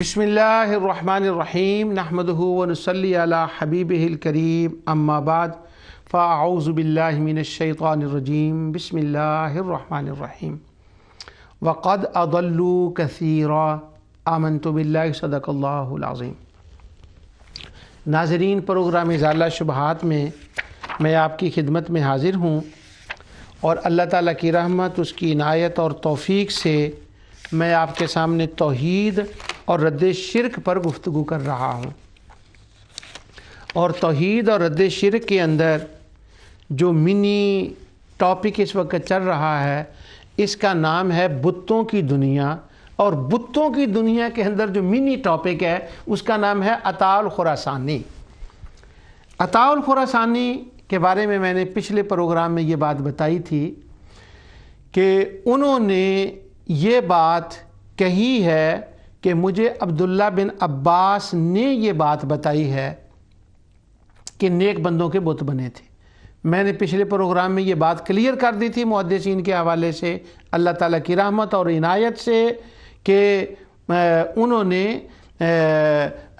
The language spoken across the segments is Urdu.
بسم اللہ الرحمن الرحیم نحمدہ ونصلی علی حبیبہ الکریم اما بعد فاعوذ باللہ من الشیطان الرجیم بسم اللہ الرحمن الرحیم وقد اضلوا کثیرا آمنت باللہ صدق اللہ العظیم۔ ناظرین، پروگرام ازالہ شبہات میں آپ کی خدمت میں حاضر ہوں اور اللہ تعالیٰ کی رحمت، اس کی عنایت اور توفیق سے میں آپ کے سامنے توحید اور رد شرک پر گفتگو کر رہا ہوں۔ اور توحید اور رد شرک کے اندر جو منی ٹاپک اس وقت چل رہا ہے، اس کا نام ہے بتوں کی دنیا، اور بتوں کی دنیا کے اندر جو منی ٹاپک ہے اس کا نام ہے عطاء الخراسانی۔ عطاء الخراسانی کے بارے میں نے پچھلے پروگرام میں یہ بات بتائی تھی کہ انہوں نے یہ بات کہی ہے کہ مجھے عبداللہ بن عباس نے یہ بات بتائی ہے کہ نیک بندوں کے بت بنے تھے۔ میں نے پچھلے پروگرام میں یہ بات کلیئر کر دی تھی محدثین کے حوالے سے، اللہ تعالیٰ کی رحمت اور عنایت سے، کہ انہوں نے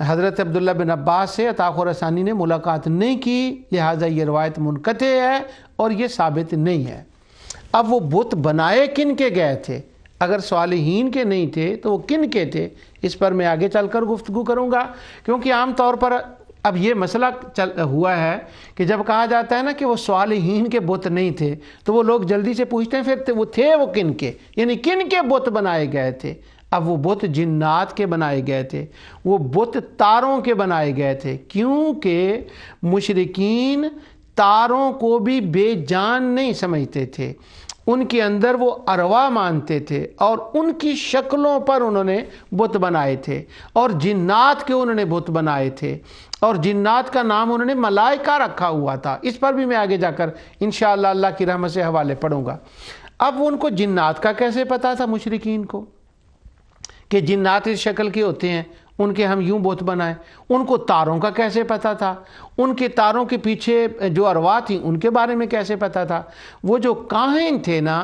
حضرت عبداللہ بن عباس سے عطاء خراسانی نے ملاقات نہیں کی، لہٰذا یہ روایت منقطع ہے اور یہ ثابت نہیں ہے۔ اب وہ بت بنائے کن کے گئے تھے؟ اگر صالحین کے نہیں تھے تو وہ کن کے تھے؟ اس پر میں آگے چل کر گفتگو کروں گا، کیونکہ عام طور پر اب یہ مسئلہ ہوا ہے کہ جب کہا جاتا ہے نا کہ وہ صالحین کے بت نہیں تھے تو وہ لوگ جلدی سے پوچھتے ہیں پھر وہ تھے وہ کن کے، یعنی کن کے بت بنائے گئے تھے؟ اب وہ بت جنات کے بنائے گئے تھے، وہ بت تاروں کے بنائے گئے تھے، کیونکہ مشرکین تاروں کو بھی بے جان نہیں سمجھتے تھے، ان کے اندر وہ ارواح مانتے تھے اور ان کی شکلوں پر انہوں نے بت بنائے تھے، اور جنات کے انہوں نے بت بنائے تھے، اور جنات کا نام انہوں نے ملائکہ رکھا ہوا تھا۔ اس پر بھی میں آگے جا کر انشاءاللہ اللہ کی رحمت سے حوالے پڑھوں گا۔ اب ان کو جنات کا کیسے پتا تھا مشرکین کو کہ جنات اس شکل کے ہوتے ہیں، ان کے ہم یوں بت بنائیں؟ ان کو تاروں کا کیسے پتا تھا؟ ان کے تاروں کے پیچھے جو ارواح تھیں ان کے بارے میں کیسے پتا تھا؟ وہ جو کاہن تھے نا،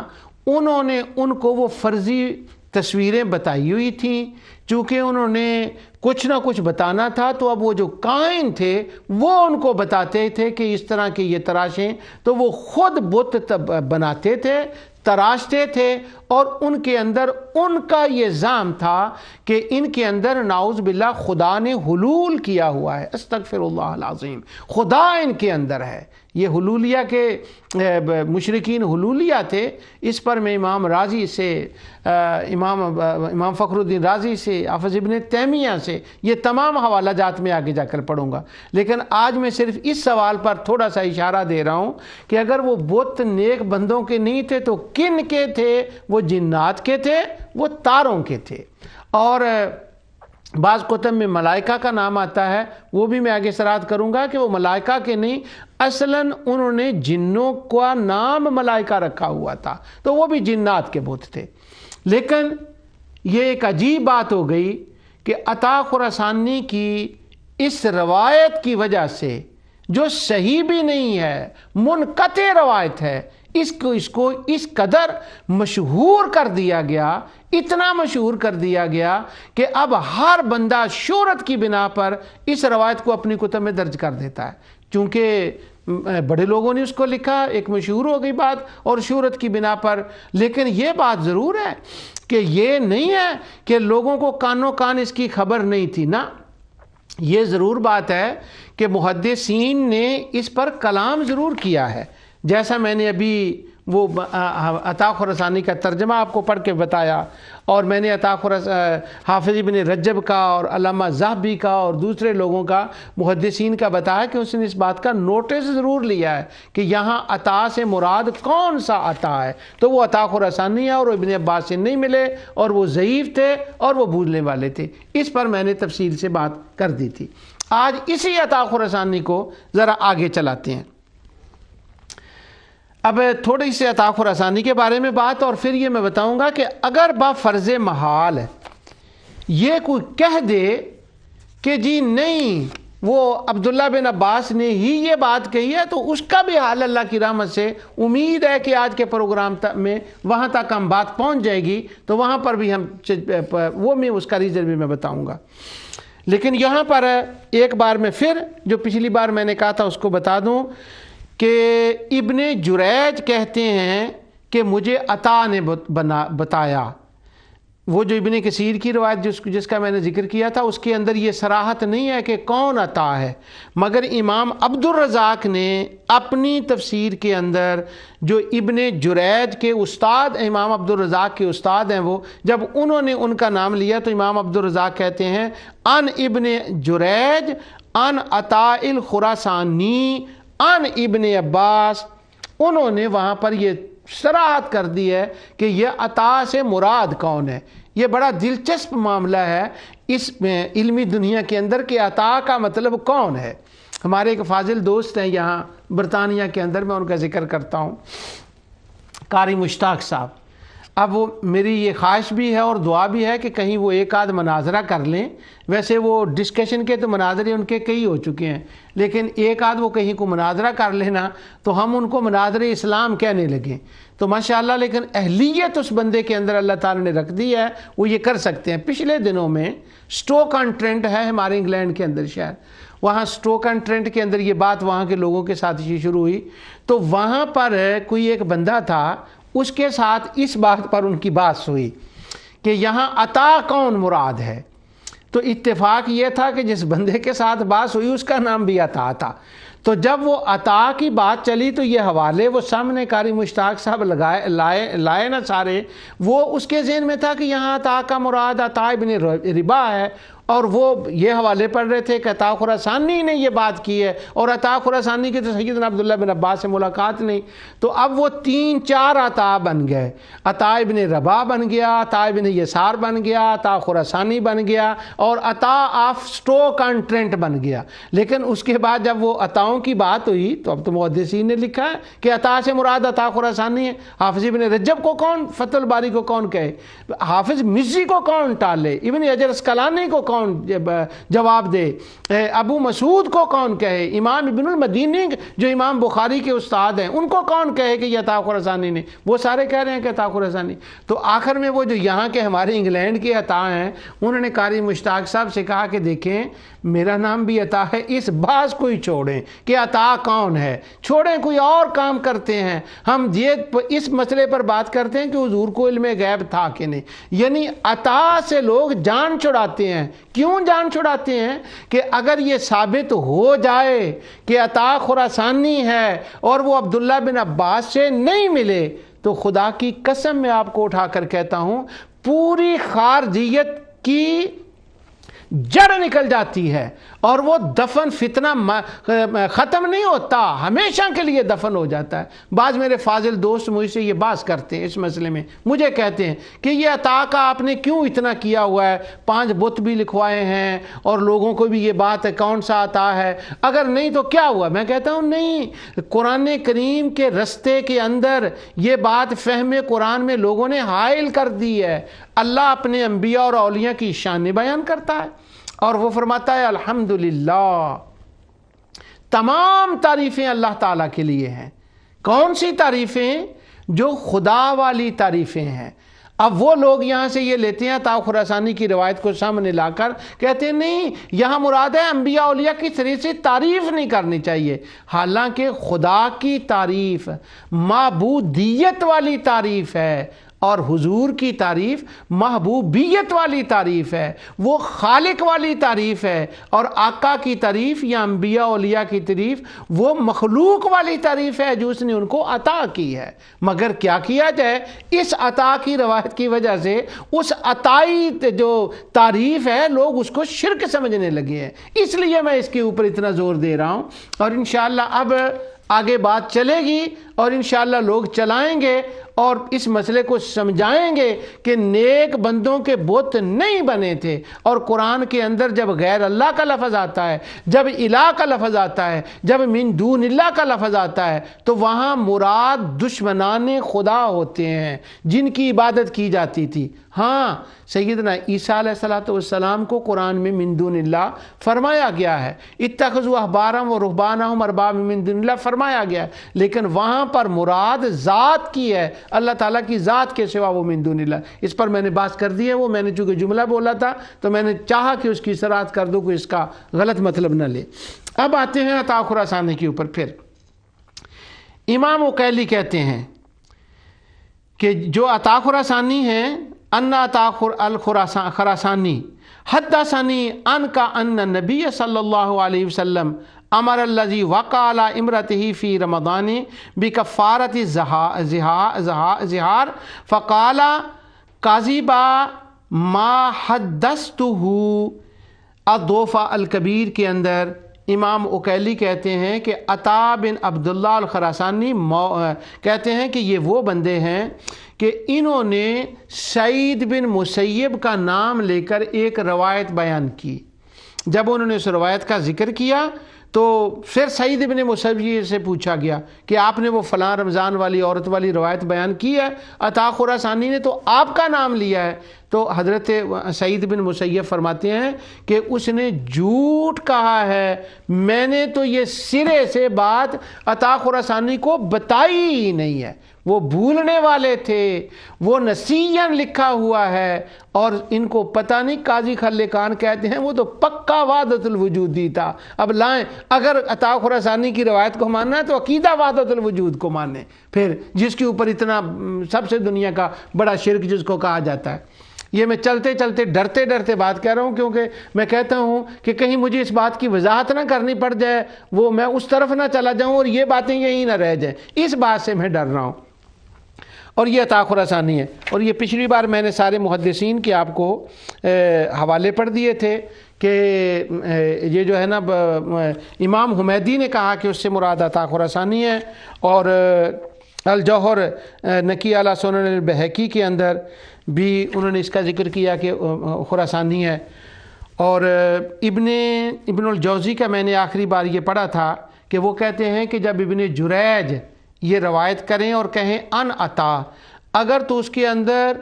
انہوں نے ان کو وہ فرضی تصویریں بتائی ہوئی تھیں، چونکہ انہوں نے کچھ نہ کچھ بتانا تھا، تو اب وہ جو کاہن تھے وہ ان کو بتاتے تھے کہ اس طرح کے یہ تراشیں، تو وہ خود بت بناتے تھے، تراشتے تھے، اور ان کے اندر ان کا یہ زعم تھا کہ ان کے اندر نعوذ باللہ خدا نے حلول کیا ہوا ہے، استغفر اللہ العظیم، خدا ان کے اندر ہے۔ یہ حلولیہ کے مشرکین حلولیہ تھے، اس پر میں امام رازی سے، امام فخر الدین رازی سے، حافظ ابن تیمیہ سے، یہ تمام حوالہ جات میں آگے جا کر پڑھوں گا، لیکن آج میں صرف اس سوال پر تھوڑا سا اشارہ دے رہا ہوں کہ اگر وہ بت نیک بندوں کے نہیں تھے تو کن کے تھے؟ وہ جنات کے تھے، وہ تاروں کے تھے۔ اور بعض کتب میں ملائکہ کا نام آتا ہے، وہ بھی میں آگے سرات کروں گا کہ وہ ملائکہ کے نہیں، اصلاً انہوں نے جنوں کا نام ملائکہ رکھا ہوا تھا، تو وہ بھی جنات کے بت تھے۔ لیکن یہ ایک عجیب بات ہو گئی کہ عطاء خراسانی کی اس روایت کی وجہ سے، جو صحیح بھی نہیں ہے، منقطع روایت ہے، اس کو اس قدر مشہور کر دیا گیا، اتنا مشہور کر دیا گیا کہ اب ہر بندہ شہرت کی بنا پر اس روایت کو اپنی کتب میں درج کر دیتا ہے، چونکہ بڑے لوگوں نے اس کو لکھا، ایک مشہور ہو گئی بات اور شہرت کی بنا پر۔ لیکن یہ بات ضرور ہے کہ یہ نہیں ہے کہ لوگوں کو کانوں کان اس کی خبر نہیں تھی، نہ، یہ ضرور بات ہے کہ محدثین نے اس پر کلام ضرور کیا ہے، جیسا میں نے ابھی وہ عطاء خراسانی کا ترجمہ آپ کو پڑھ کے بتایا، اور میں نے حافظ ابن رجب کا اور علامہ ذہبی کا اور دوسرے لوگوں کا، محدثین کا بتایا کہ اس نے اس بات کا نوٹس ضرور لیا ہے کہ یہاں عطاء سے مراد کون سا عطاء ہے، تو وہ عطاء خراسانی ہے، اور وہ ابن عباس سے نہیں ملے، اور وہ ضعیف تھے اور وہ بھولنے والے تھے۔ اس پر میں نے تفصیل سے بات کر دی تھی۔ آج اسی عطاء خراسانی کو ذرا آگے چلاتے ہیں۔ اب تھوڑی سی عطاء خراسانی کے بارے میں بات، اور پھر یہ میں بتاؤں گا کہ اگر با فرض محال یہ کوئی کہہ دے کہ جی نہیں، وہ عبداللہ بن عباس نے ہی یہ بات کہی ہے، تو اس کا بھی حال اللہ کی رحمت سے امید ہے کہ آج کے پروگرام میں وہاں تک ہم بات پہنچ جائے گی، تو وہاں پر بھی ہم وہ میں اس کا ریزن بھی میں بتاؤں گا۔ لیکن یہاں پر ایک بار میں پھر جو پچھلی بار میں نے کہا تھا اس کو بتا دوں کہ ابن جریج کہتے ہیں کہ مجھے عطا نے بتایا۔ وہ جو ابن کثیر کی روایت جس کا میں نے ذکر کیا تھا، اس کے اندر یہ صراحت نہیں ہے کہ کون عطا ہے، مگر امام عبد الرزاق نے اپنی تفسیر کے اندر جو ابن جریج کے استاد، امام عبد الرزاق کے استاد ہیں، وہ جب انہوں نے ان کا نام لیا تو امام عبد الرزاق کہتے ہیں ان ابن جریج ان عطا الخراسانی ان ابن عباس۔ انہوں نے وہاں پر یہ صراحت کر دی ہے کہ یہ عطا سے مراد کون ہے۔ یہ بڑا دلچسپ معاملہ ہے اس میں علمی دنیا کے اندر کہ عطا کا مطلب کون ہے۔ ہمارے ایک فاضل دوست ہیں یہاں برطانیہ کے اندر، میں ان کا ذکر کرتا ہوں، قاری مشتاق صاحب۔ اب وہ میری یہ خواہش بھی ہے اور دعا بھی ہے کہ کہیں وہ ایک آدھ مناظرہ کر لیں۔ ویسے وہ ڈسکشن کے تو مناظرے ان کے کئی ہو چکے ہیں، لیکن ایک آدھ وہ کہیں کو مناظرہ کر لینا تو ہم ان کو مناظر اسلام کہنے لگیں تو ماشاءاللہ۔ لیکن اہلیت اس بندے کے اندر اللہ تعالیٰ نے رکھ دی ہے، وہ یہ کر سکتے ہیں۔ پچھلے دنوں میں سٹوک آن ٹرینٹ ہے ہمارے انگلینڈ کے اندر شہر، وہاں سٹوک آن ٹرینٹ کے اندر یہ بات وہاں کے لوگوں کے ساتھ شروع ہوئی، تو وہاں پر کوئی ایک بندہ تھا، اس کے ساتھ اس بات پر ان کی بات ہوئی کہ یہاں عطا کون مراد ہے۔ تو اتفاق یہ تھا کہ جس بندے کے ساتھ بات ہوئی اس کا نام بھی عطا تھا۔ تو جب وہ عطا کی بات چلی تو یہ حوالے وہ سامنے قاری مشتاق صاحب لائے نہ سارے، وہ اس کے ذہن میں تھا کہ یہاں عطا کا مراد عطا ابن ربا ہے، اور وہ یہ حوالے پڑھ رہے تھے کہ عطا خراسانی نے یہ بات کی ہے، اور عطا خراسانی کی تو سیدنا عبداللہ بن عباس سے ملاقات نہیں۔ تو اب وہ 3-4 عطا بن گئے، عطا ابن ربا بن گیا، عطا ابن یسار بن گیا، عطا خراسانی بن گیا، اور عطا آف سٹوک آن ٹرینٹ بن گیا۔ لیکن اس کے بعد جب وہ عطاؤں کی بات ہوئی تو اب تو محدثین نے لکھا ہے کہ عطا سے مراد عطا خراسانی ہے۔ حافظ ابن رجب کو کون فتح الباری کو کون کہے، حافظ مزی کو کون ٹالے، ابن حجر اسقلانی کو کون جواب دے، ابو مسعود کو کون کہے، امام ابن المدینی جو امام بخاری کے استاد ہیں ان کو کون کہے کہ یہ عطا خراسانی نے، وہ سارے کہہ رہے ہیں کہ عطا خراسانی۔ تو آخر میں وہ جو یہاں کے ہمارے انگلینڈ کے عطا ہیں انہوں نے قاری مشتاق صاحب سے کہا کہ دیکھیں میرا نام بھی عطا ہے، اس باز کو ہی چھوڑیں کہ عطا کون ہے، چھوڑیں کوئی اور کام کرتے ہیں، ہم یہ اس مسئلے پر بات کرتے ہیں کہ حضور کو علم غیب تھا کہ نہیں۔ یعنی عطا سے لوگ جان چھڑاتے ہیں۔ کیوں جان چھڑاتے ہیں؟ کہ اگر یہ ثابت ہو جائے کہ عطا خراسانی ہے اور وہ عبداللہ بن عباس سے نہیں ملے تو خدا کی قسم میں آپ کو اٹھا کر کہتا ہوں پوری خارجیت کی جڑ نکل جاتی ہے، اور وہ دفن فتنہ ختم نہیں ہوتا، ہمیشہ کے لیے دفن ہو جاتا ہے۔ بعض میرے فاضل دوست مجھ سے یہ بات کرتے ہیں اس مسئلے میں، مجھے کہتے ہیں کہ یہ عطا کا آپ نے کیوں اتنا کیا ہوا ہے، 5 بت بھی لکھوائے ہیں اور لوگوں کو بھی یہ بات ہے کون سا عطا ہے، اگر نہیں تو کیا ہوا؟ میں کہتا ہوں نہیں، قرآن کریم کے رستے کے اندر یہ بات فہم قرآن میں لوگوں نے حائل کر دی ہے۔ اللہ اپنے انبیاء اور اولیاء کی شان بیان کرتا ہے اور وہ فرماتا ہے الحمدللہ، تمام تعریفیں اللہ تعالیٰ کے لیے ہیں۔ کون سی تعریفیں؟ جو خدا والی تعریفیں ہیں۔ اب وہ لوگ یہاں سے یہ لیتے ہیں عطا خراسانی کی روایت کو سامنے لا کر کہتے ہیں نہیں یہاں مراد ہے انبیاء اولیاء کی طرح سے تعریف نہیں کرنی چاہیے، حالانکہ خدا کی تعریف معبودیت والی تعریف ہے اور حضور کی تعریف محبوبیت والی تعریف ہے، وہ خالق والی تعریف ہے، اور آقا کی تعریف یا انبیاء اولیاء کی تعریف وہ مخلوق والی تعریف ہے جو اس نے ان کو عطا کی ہے۔ مگر کیا کیا جائے، اس عطا کی روایت کی وجہ سے اس عطائی جو تعریف ہے لوگ اس کو شرک سمجھنے لگے ہیں، اس لیے میں اس کے اوپر اتنا زور دے رہا ہوں، اور انشاءاللہ اب آگے بات چلے گی اور انشاءاللہ لوگ چلائیں گے اور اس مسئلے کو سمجھائیں گے کہ نیک بندوں کے بت نہیں بنے تھے، اور قرآن کے اندر جب غیر اللہ کا لفظ آتا ہے، جب الہ کا لفظ آتا ہے، جب من دون اللہ کا لفظ آتا ہے، تو وہاں مراد دشمنان خدا ہوتے ہیں جن کی عبادت کی جاتی تھی۔ ہاں، سیدنا عیسیٰ علیہ السلام کو قرآن میں من دون اللہ فرمایا گیا ہے، اتخذوا احبارهم و رہبانهم اربابا من دون اللہ فرمایا گیا ہے، لیکن وہاں پر مراد ذات کی ہے، اللہ تعالیٰ کی ذات کے سوا وہ من دون اللہ۔ اس پر میں نے بات کر دی ہے، وہ میں نے چونکہ جملہ بولا تھا تو میں نے چاہا کہ اس کی اصلاح کر دوں، کوئی اس کا غلط مطلب نہ لے۔ اب آتے ہیں عطا خراسانی کے اوپر۔ پھر امام عقیلی کہتے ہیں کہ جو عطا خراسانی ہے، ان عطا خراسانی حدثنی ان کا ان نبی صلی اللہ علیہ وسلم امر الذی وقع علی امرته فی رمضان بکفارۃ زہار فقال کاذبا ما حدثته الضعف الکبیر کے اندر امام عقیلی کہتے ہیں کہ عطا بن عبداللہ الخراسانی کہتے ہیں کہ یہ وہ بندے ہیں کہ انہوں نے سعید بن مسیب کا نام لے کر ایک روایت بیان کی۔ جب انہوں نے اس روایت کا ذکر کیا تو پھر سعید بن مسیب سے پوچھا گیا کہ آپ نے وہ فلاں رمضان والی عورت والی روایت بیان کی ہے، عطا خراسانی نے تو آپ کا نام لیا ہے۔ تو حضرت سعید بن مسیب فرماتے ہیں کہ اس نے جھوٹ کہا ہے، میں نے تو یہ سرے سے بات عطا خراسانی کو بتائی ہی نہیں ہے، وہ بھولنے والے تھے، وہ نسیاً لکھا ہوا ہے، اور ان کو پتہ نہیں، قاضی خلقان کہتے ہیں وہ تو پکا وحدت الوجودی تھا۔ اب لائیں، اگر عطا خراسانی کی روایت کو ماننا ہے تو عقیدہ وحدت الوجود کو مانیں، پھر جس کے اوپر اتنا سب سے دنیا کا بڑا شرک جس کو کہا جاتا ہے۔ یہ میں چلتے چلتے ڈرتے ڈرتے بات کہہ رہا ہوں، کیونکہ میں کہتا ہوں کہ کہیں مجھے اس بات کی وضاحت نہ کرنی پڑ جائے، وہ میں اس طرف نہ چلا جاؤں اور یہ باتیں یہیں نہ رہ جائیں، اس بات سے میں ڈر رہا ہوں۔ اور یہ عطا خراسانی ہے، اور یہ پچھلی بار میں نے سارے محدثین کے آپ کو حوالے پڑھ دیے تھے کہ یہ جو ہے نا امام حمیدی نے کہا کہ اس سے مراد عطا خراسانی ہے، اور الجوہر نقی علی سنن البیہقی کے اندر بھی انہوں نے اس کا ذکر کیا کہ خراسانی ہے۔ اور ابن الجوزی کا میں نے آخری بار یہ پڑھا تھا کہ وہ کہتے ہیں کہ جب ابن جریج یہ روایت کریں اور کہیں ان عطا، اگر تو اس کے اندر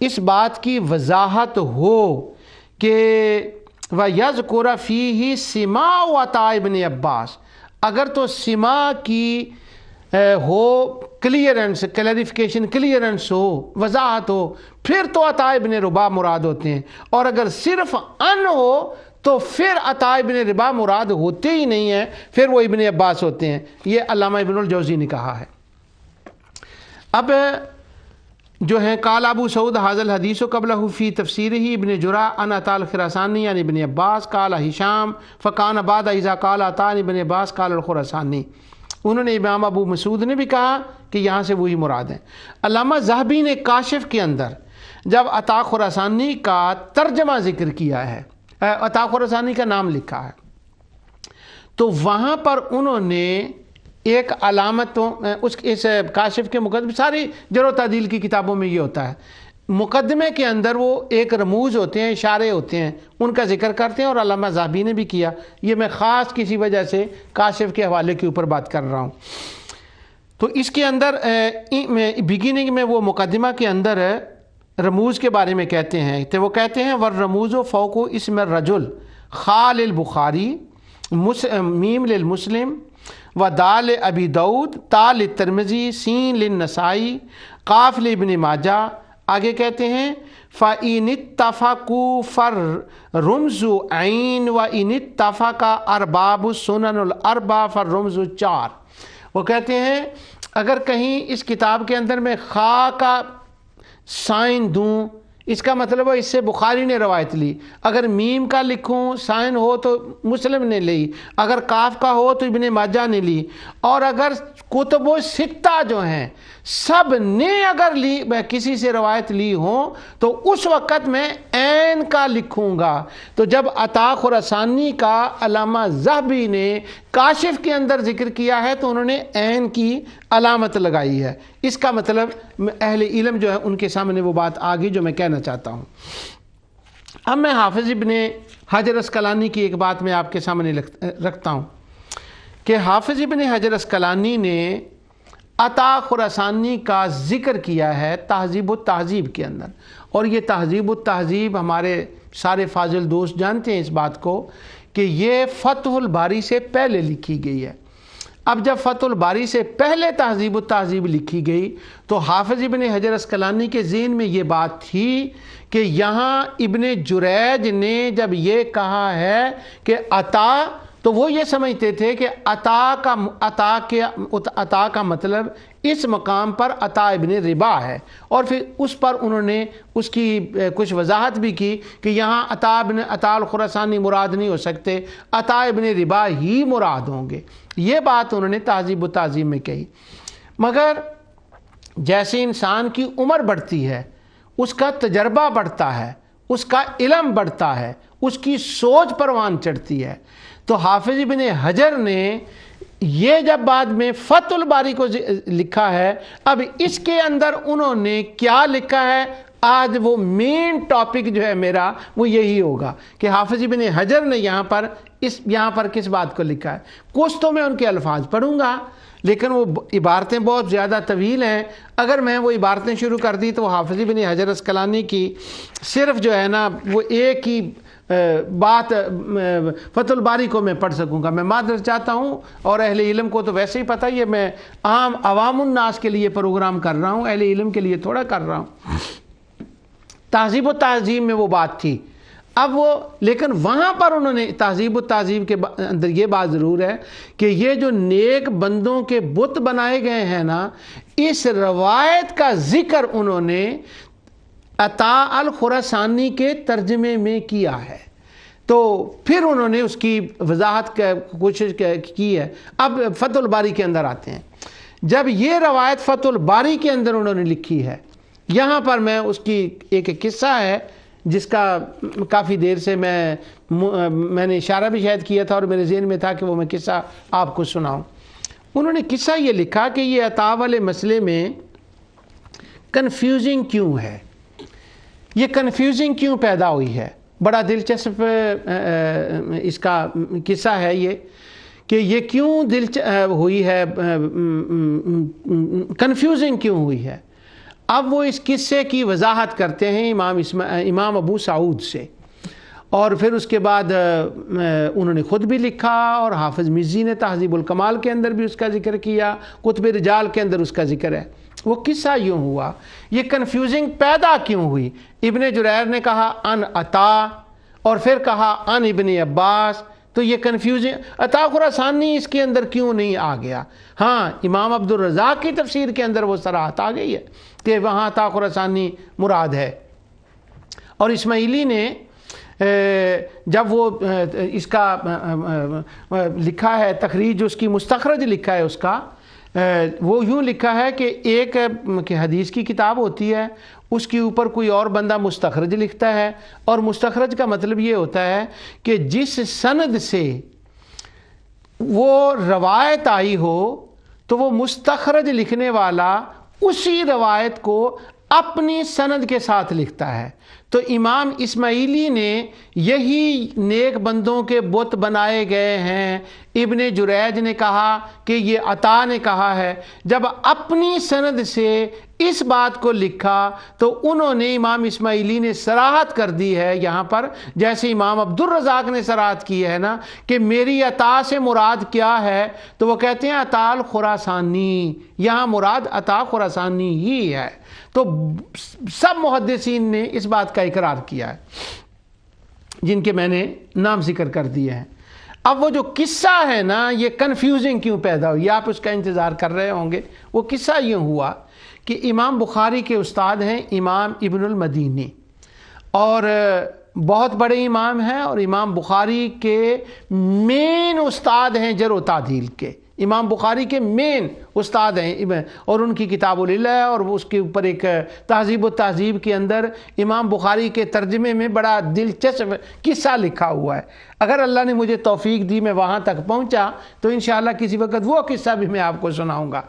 اس بات کی وضاحت ہو کہ وَيَذْكُرَ فِيهِ سِمَاعُ عطا ابن عباس، اگر تو سما کی ہو کلیئرنس، کلیریفیکیشن، کلیئرنس ہو، وضاحت ہو، پھر تو عطا ابن رباح مراد ہوتے ہیں، اور اگر صرف ان ہو تو پھر عطا ابن رباح مراد ہوتے ہی نہیں ہیں، پھر وہ ابن عباس ہوتے ہیں۔ یہ علامہ ابن الجوزی نے کہا ہے۔ اب جو ہیں قال ابو سعود حاذا الحدیث قبلہ فی تفسیرہ ابن جرا ان عطا الخراسانی یعنی ابن عباس قال ہشام فکان بعد اذا قال عطا ابن عباس قال الخراسانی۔ انہوں نے امام ابو مسعود نے بھی کہا کہ یہاں سے وہی مراد ہے۔ علامہ ذہبی نے کاشف کے اندر جب عطا خراسانی کا ترجمہ ذکر کیا ہے، عطا خراسانی کا نام لکھا ہے، تو وہاں پر انہوں نے ایک علامت، اس کاشف کے مقدمے، ساری جرح و تعدیل کی کتابوں میں یہ ہوتا ہے، مقدمے کے اندر وہ ایک رموز ہوتے ہیں، اشارے ہوتے ہیں، ان کا ذکر کرتے ہیں، اور علامہ ذہبی نے بھی کیا۔ یہ میں خاص کسی وجہ سے کاشف کے حوالے کے اوپر بات کر رہا ہوں۔ تو اس کے اندر بگننگ میں وہ مقدمہ کے اندر رموز کے بارے میں کہتے ہیں، تو وہ کہتے ہیں والرموز فوق اسم الرجل خال البخاری میم للمسلم و دال ابی داود تا للترمذی سین للنسائی قاف لابن ماجہ۔ آگے کہتے ہیں فَإِنِ اتَّفَقُوا فَالرُّمْزُ عَيْن وَإِنِ اتَّفَقَ أَرْبَابُ السُّنَنُ الْأَرْبَعَ فَالرُّمْزُ 4۔ وہ کہتے ہیں اگر کہیں اس کتاب کے اندر میں خا کا سائن دوں، اس کا مطلب ہے اس سے بخاری نے روایت لی، اگر میم کا لکھوں سائن ہو تو مسلم نے لی، اگر کاف کا ہو تو ابن ماجہ نے لی، اور اگر کتب و ستہ جو ہیں سب نے اگر کسی سے روایت لی ہوں تو اس وقت میں عین کا لکھوں گا۔ تو جب عطا خراسانی کا علامہ ذہبی نے کاشف کے اندر ذکر کیا ہے تو انہوں نے عین کی علامت لگائی ہے۔ اس کا مطلب اہل علم جو ہے ان کے سامنے وہ بات آ گئی جو میں کہنا چاہتا ہوں۔ اب میں حافظ ابن حجر عسقلانی کی ایک بات میں آپ کے سامنے رکھتا ہوں کہ حافظ ابن حجر عسقلانی نے عطا خراسانی کا ذکر کیا ہے تہذیب التہذیب کے اندر، اور یہ تہذیب التہذیب ہمارے سارے فاضل دوست جانتے ہیں اس بات کو کہ یہ فتح الباری سے پہلے لکھی گئی ہے۔ اب جب فتح الباری سے پہلے تہذیب التہذیب لکھی گئی تو حافظ ابن حجر عسقلانی کے ذہن میں یہ بات تھی کہ یہاں ابن جریج نے جب یہ کہا ہے کہ عطا، تو وہ یہ سمجھتے تھے کہ عطا کا مطلب اس مقام پر عطا ابن ربا ہے، اور پھر اس پر انہوں نے اس کی کچھ وضاحت بھی کی کہ یہاں عطا الخراسانی مراد نہیں ہو سکتے، عطا ابن ربا ہی مراد ہوں گے۔ یہ بات انہوں نے تہذیب و تہذیب میں کہی۔ مگر جیسے انسان کی عمر بڑھتی ہے، اس کا تجربہ بڑھتا ہے، اس کا علم بڑھتا ہے، اس کی سوچ پروان چڑھتی ہے، تو حافظ ابن حجر نے یہ جب بعد میں فتح الباری کو لکھا ہے، اب اس کے اندر انہوں نے کیا لکھا ہے، آج وہ مین ٹاپک جو ہے میرا وہ یہی ہوگا کہ حافظ ابن حجر نے یہاں پر کس بات کو لکھا ہے۔ کچھ تو میں ان کے الفاظ پڑھوں گا لیکن وہ عبارتیں بہت زیادہ طویل ہیں، اگر میں وہ عبارتیں شروع کر دی تو وہ حافظ ابن حجر عسقلانی کی صرف جو ہے نا وہ ایک ہی بات فتح الباری کو میں پڑھ سکوں گا۔ میں معذرت چاہتا ہوں، اور اہل علم کو تو ویسے ہی پتہ یہ میں عام عوام الناس کے لیے پروگرام کر رہا ہوں، اہل علم کے لیے تھوڑا کر رہا ہوں۔ تہذیب و تہذیب میں وہ بات تھی، اب وہ لیکن وہاں پر انہوں نے تہذیب و تہذیب کے اندر یہ بات ضرور ہے کہ یہ جو نیک بندوں کے بت بنائے گئے ہیں نا، اس روایت کا ذکر انہوں نے عطا الخراسانی کے ترجمے میں کیا ہے، تو پھر انہوں نے اس کی وضاحت کی کوشش کی ہے۔ اب فتح الباری کے اندر آتے ہیں۔ جب یہ روایت فتح الباری کے اندر انہوں نے لکھی ہے، یہاں پر میں اس کی ایک قصہ ہے جس کا کافی دیر سے میں نے اشارہ بھی شاید کیا تھا اور میرے ذہن میں تھا کہ وہ میں قصہ آپ کو سناؤں۔ انہوں نے قصہ یہ لکھا کہ یہ عطا والے مسئلے میں کنفیوزنگ کیوں ہے، یہ کنفیوزنگ کیوں پیدا ہوئی ہے۔ بڑا دلچسپ اس کا قصہ ہے یہ کہ یہ کیوں ہوئی ہے، کنفیوزنگ کیوں ہوئی ہے۔ اب وہ اس قصے کی وضاحت کرتے ہیں امام ابو سعود سے، اور پھر اس کے بعد انہوں نے خود بھی لکھا، اور حافظ مزی نے تہذیب الکمال کے اندر بھی اس کا ذکر کیا، کتب رجال کے اندر اس کا ذکر ہے۔ وہ قصہ یوں ہوا، یہ کنفیوزنگ پیدا کیوں ہوئی۔ ابن جریر نے کہا ان عطا، اور پھر کہا ان ابن عباس، تو یہ کنفیوزنگ عطا خراسانی اس کے اندر کیوں نہیں آ گیا۔ ہاں، امام عبدالرزاق کی تفسیر کے اندر وہ صراحت آ گئی ہے کہ وہاں عطا خراسانی مراد ہے، اور اسماعیلی نے جب وہ اس کا لکھا ہے تخریج، اس کی مستخرج لکھا ہے اس کا، وہ یوں لکھا ہے کہ ایک حدیث کی کتاب ہوتی ہے، اس کے اوپر کوئی اور بندہ مستخرج لکھتا ہے، اور مستخرج کا مطلب یہ ہوتا ہے کہ جس سند سے وہ روایت آئی ہو تو وہ مستخرج لکھنے والا اسی روایت کو اپنی سند کے ساتھ لکھتا ہے۔ تو امام اسماعیلی نے یہی نیک بندوں کے بت بنائے گئے ہیں، ابن جریج نے کہا کہ یہ عطا نے کہا ہے، جب اپنی سند سے اس بات کو لکھا تو انہوں نے امام اسماعیلی نے صراحت کر دی ہے یہاں پر، جیسے امام عبدالرزاق نے صراحت کی ہے نا کہ میری عطا سے مراد کیا ہے، تو وہ کہتے ہیں عطا الخراسانی، یہاں مراد عطا خراسانی ہی ہے۔ تو سب محدثین نے اس بات کا اقرار کیا ہے جن کے میں نے نام ذکر کر دیے ہیں۔ اب وہ جو قصہ ہے نا، یہ کنفیوزنگ کیوں پیدا ہوئی، آپ اس کا انتظار کر رہے ہوں گے۔ وہ قصہ یوں ہوا کہ امام بخاری کے استاد ہیں امام ابن المدینی، اور بہت بڑے امام ہیں، اور امام بخاری کے مین استاد ہیں جرح و تعدیل کے، امام بخاری کے مین استاد ہیں اور ان کی کتاب العلل ہے، اور اس کے اوپر ایک تہذیب و تہذیب کے اندر امام بخاری کے ترجمے میں بڑا دلچسپ قصہ لکھا ہوا ہے۔ اگر اللہ نے مجھے توفیق دی میں وہاں تک پہنچا تو انشاءاللہ کسی وقت وہ قصہ بھی میں آپ کو سناؤں گا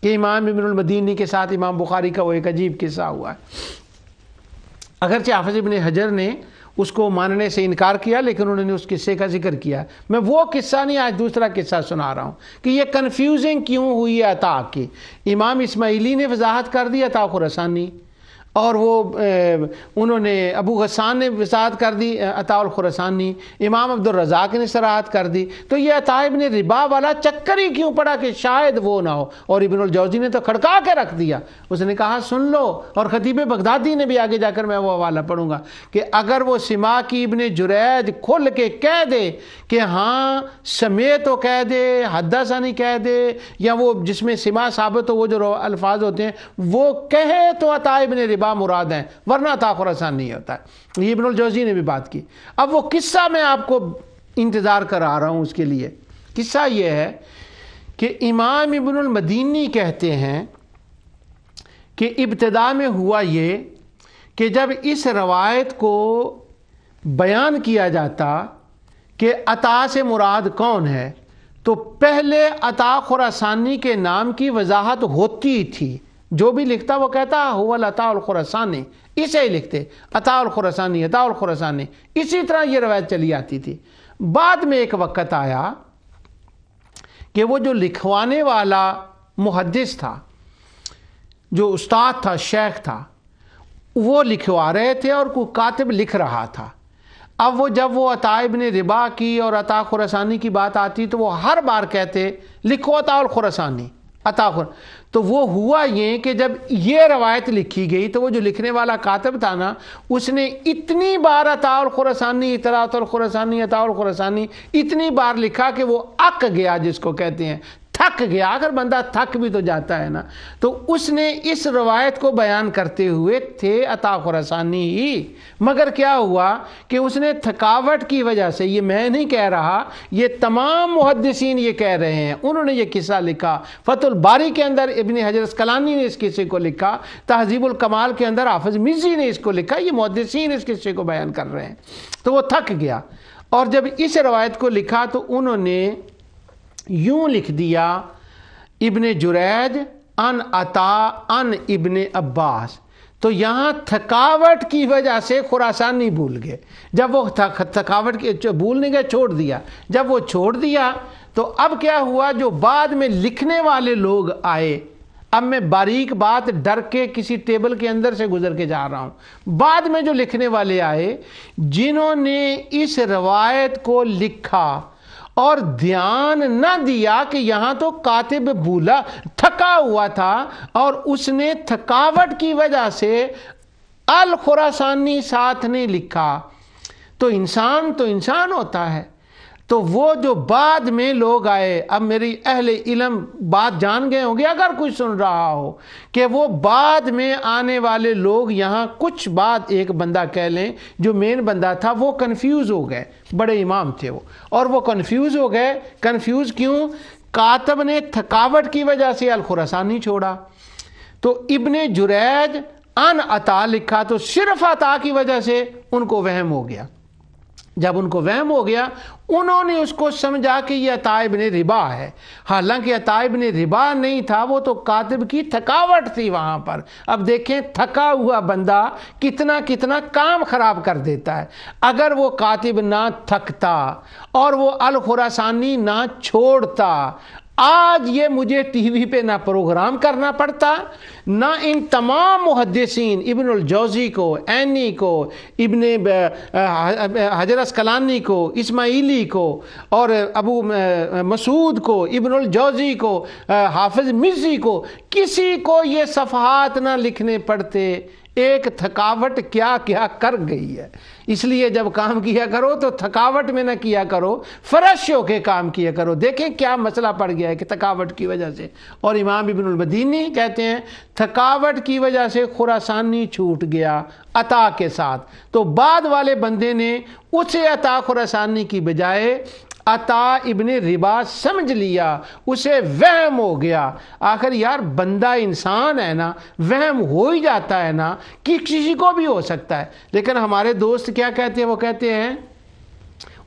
کہ امام ابن المدینی کے ساتھ امام بخاری کا وہ ایک عجیب قصہ ہوا ہے۔ اگرچہ حافظ ابن حجر نے اس کو ماننے سے انکار کیا، لیکن انہوں نے اس قصے کا ذکر کیا۔ میں وہ قصہ نہیں، آج دوسرا قصہ سنا رہا ہوں کہ یہ کنفیوزنگ کیوں ہوئی ہے عطا کی۔ امام اسماعیلی نے وضاحت کر دی، عطا خراسانی، اور وہ انہوں نے ابو غسان نے وضاحت کر دی، عطا الخراسانی، امام عبد الرزاق نے صراحت کر دی۔ تو یہ عطا ابن ربا والا چکر ہی کیوں پڑا کہ شاید وہ نہ ہو؟ اور ابن الجوزی نے تو کھڑکا کے رکھ دیا، اس نے کہا سن لو، اور خطیب بغدادی نے بھی آگے جا کر میں وہ حوالہ پڑھوں گا کہ اگر وہ سماکی ابن جریج کھل کے کہہ دے کہ ہاں سمیت تو کہہ دے، حدثنی کہہ دے، یا وہ جس میں سما ثابت ہو وہ جو الفاظ ہوتے ہیں وہ کہے تو عطا ابن ربا مراد ہیں، ورنہ عطا خراسان نہیں ہوتا ہے۔ یہ ابن الجوزی نے بھی بات کی۔ اب وہ قصہ میں آپ کو انتظار کرا رہا ہوں اس کے لیے۔ قصہ یہ ہے کہ امام ابن المدینی کہتے ہیں کہ ابتدا میں ہوا یہ کہ جب اس روایت کو بیان کیا جاتا کہ عطا سے مراد کون ہے تو پہلے عطا خراسانی کے نام کی وضاحت ہوتی تھی۔ جو بھی لکھتا وہ کہتا ہوا العطا الخراسانی، اسے ہی لکھتے عطا الخراسانی، عطا الخراسانی، اسی طرح یہ روایت چلی آتی تھی۔ بعد میں ایک وقت آیا کہ وہ جو لکھوانے والا محدث تھا، جو استاد تھا، شیخ تھا، وہ لکھوا رہے تھے اور کوئی کاتب لکھ رہا تھا۔ اب وہ جب وہ عطا ابن ربا کی اور عطا خراسانی کی بات آتی تو وہ ہر بار کہتے لکھو عطا الخراسانی، عطا خراسانی۔ تو وہ ہوا یہ کہ جب یہ روایت لکھی گئی تو وہ جو لکھنے والا کاتب تھا نا، اس نے اتنی بار عطا الخراسانی، اطلاعات الخراسانی، عطا الخراسانی اتنی بار لکھا کہ وہ اک گیا، جس کو کہتے ہیں تھک گیا۔ اگر بندہ تھک بھی تو جاتا ہے نا، تو اس نے اس روایت کو بیان کرتے ہوئے تھے عطا خراسانی ہی، مگر کیا ہوا کہ اس نے تھکاوٹ کی وجہ سے، یہ میں نہیں کہہ رہا، یہ تمام محدثین یہ کہہ رہے ہیں، انہوں نے یہ قصہ لکھا۔ فتح الباری کے اندر ابن حجر اسقلانی نے اس قصے کو لکھا، تہذیب الکمال کے اندر حافظ مزی نے اس کو لکھا، یہ محدثین اس قصے کو بیان کر رہے ہیں۔ تو وہ تھک گیا، اور جب اس روایت کو لکھا تو انہوں نے یوں لکھ دیا ابن جریج ان عطا ان ابن عباس۔ تو یہاں تھکاوٹ کی وجہ سے خراسانی بھول گئے۔ جب وہ تھکاوٹ کے بھول نہیں گئے، چھوڑ دیا۔ جب وہ چھوڑ دیا تو اب کیا ہوا، جو بعد میں لکھنے والے لوگ آئے، اب میں باریک بات ڈر کے کسی ٹیبل کے اندر سے گزر کے جا رہا ہوں، بعد میں جو لکھنے والے آئے جنہوں نے اس روایت کو لکھا اور دھیان نہ دیا کہ یہاں تو کاتب بھولا تھکا ہوا تھا، اور اس نے تھکاوٹ کی وجہ سے الخراسانی ساتھ نہیں لکھا، تو انسان ہوتا ہے۔ تو وہ جو بعد میں لوگ آئے، اب میری اہل علم بات جان گئے ہوں گے اگر کوئی سن رہا ہو، کہ وہ بعد میں آنے والے لوگ یہاں کچھ بات ایک بندہ کہہ لیں جو مین بندہ تھا، وہ کنفیوز ہو گئے، بڑے امام تھے وہ، اور وہ کنفیوز ہو گئے۔ کنفیوز کیوں؟ کاتب نے تھکاوٹ کی وجہ سے الخراسانی چھوڑا، تو ابن جریج ان عطا لکھا، تو صرف عطا کی وجہ سے ان کو وہم ہو گیا۔ جب ان کو وہم ہو گیا، انہوں نے اس کو سمجھا کہ یہ عطا ابن ربا ہے، حالانکہ عطا ابن ربا نہیں تھا، وہ تو کاتب کی تھکاوٹ تھی وہاں پر۔ اب دیکھیں تھکا ہوا بندہ کتنا کام خراب کر دیتا ہے۔ اگر وہ کاتب نہ تھکتا اور وہ الخراسانی نہ چھوڑتا، آج یہ مجھے ٹی وی پہ نہ پروگرام کرنا پڑتا، نہ ان تمام محدثین ابن الجوزی کو، عینی کو، ابن حجر اسقلانی کو، اسماعیلی کو، اور ابو مسعود کو، ابن الجوزی کو، حافظ مزی کو، کسی کو یہ صفحات نہ لکھنے پڑتے۔ ایک تھکاوٹ کیا کیا کر گئی ہے۔ اس لیے جب کام کیا کرو تو تھکاوٹ میں نہ کیا کرو، فرش ہو کے کام کیا کرو۔ دیکھیں کیا مسئلہ پڑ گیا ہے کہ تھکاوٹ کی وجہ سے۔ اور امام ابن المدینی کہتے ہیں تھکاوٹ کی وجہ سے خراسانی چھوٹ گیا عطا کے ساتھ، تو بعد والے بندے نے اسے عطا خراسانی کی بجائے عطا ابن ربا سمجھ لیا، اسے وہم ہو گیا۔ آخر یار بندہ انسان ہے نا، وہم ہو ہی جاتا ہے نا، کہ کسی کو بھی ہو سکتا ہے۔ لیکن ہمارے دوست کیا کہتے ہیں؟ وہ کہتے ہیں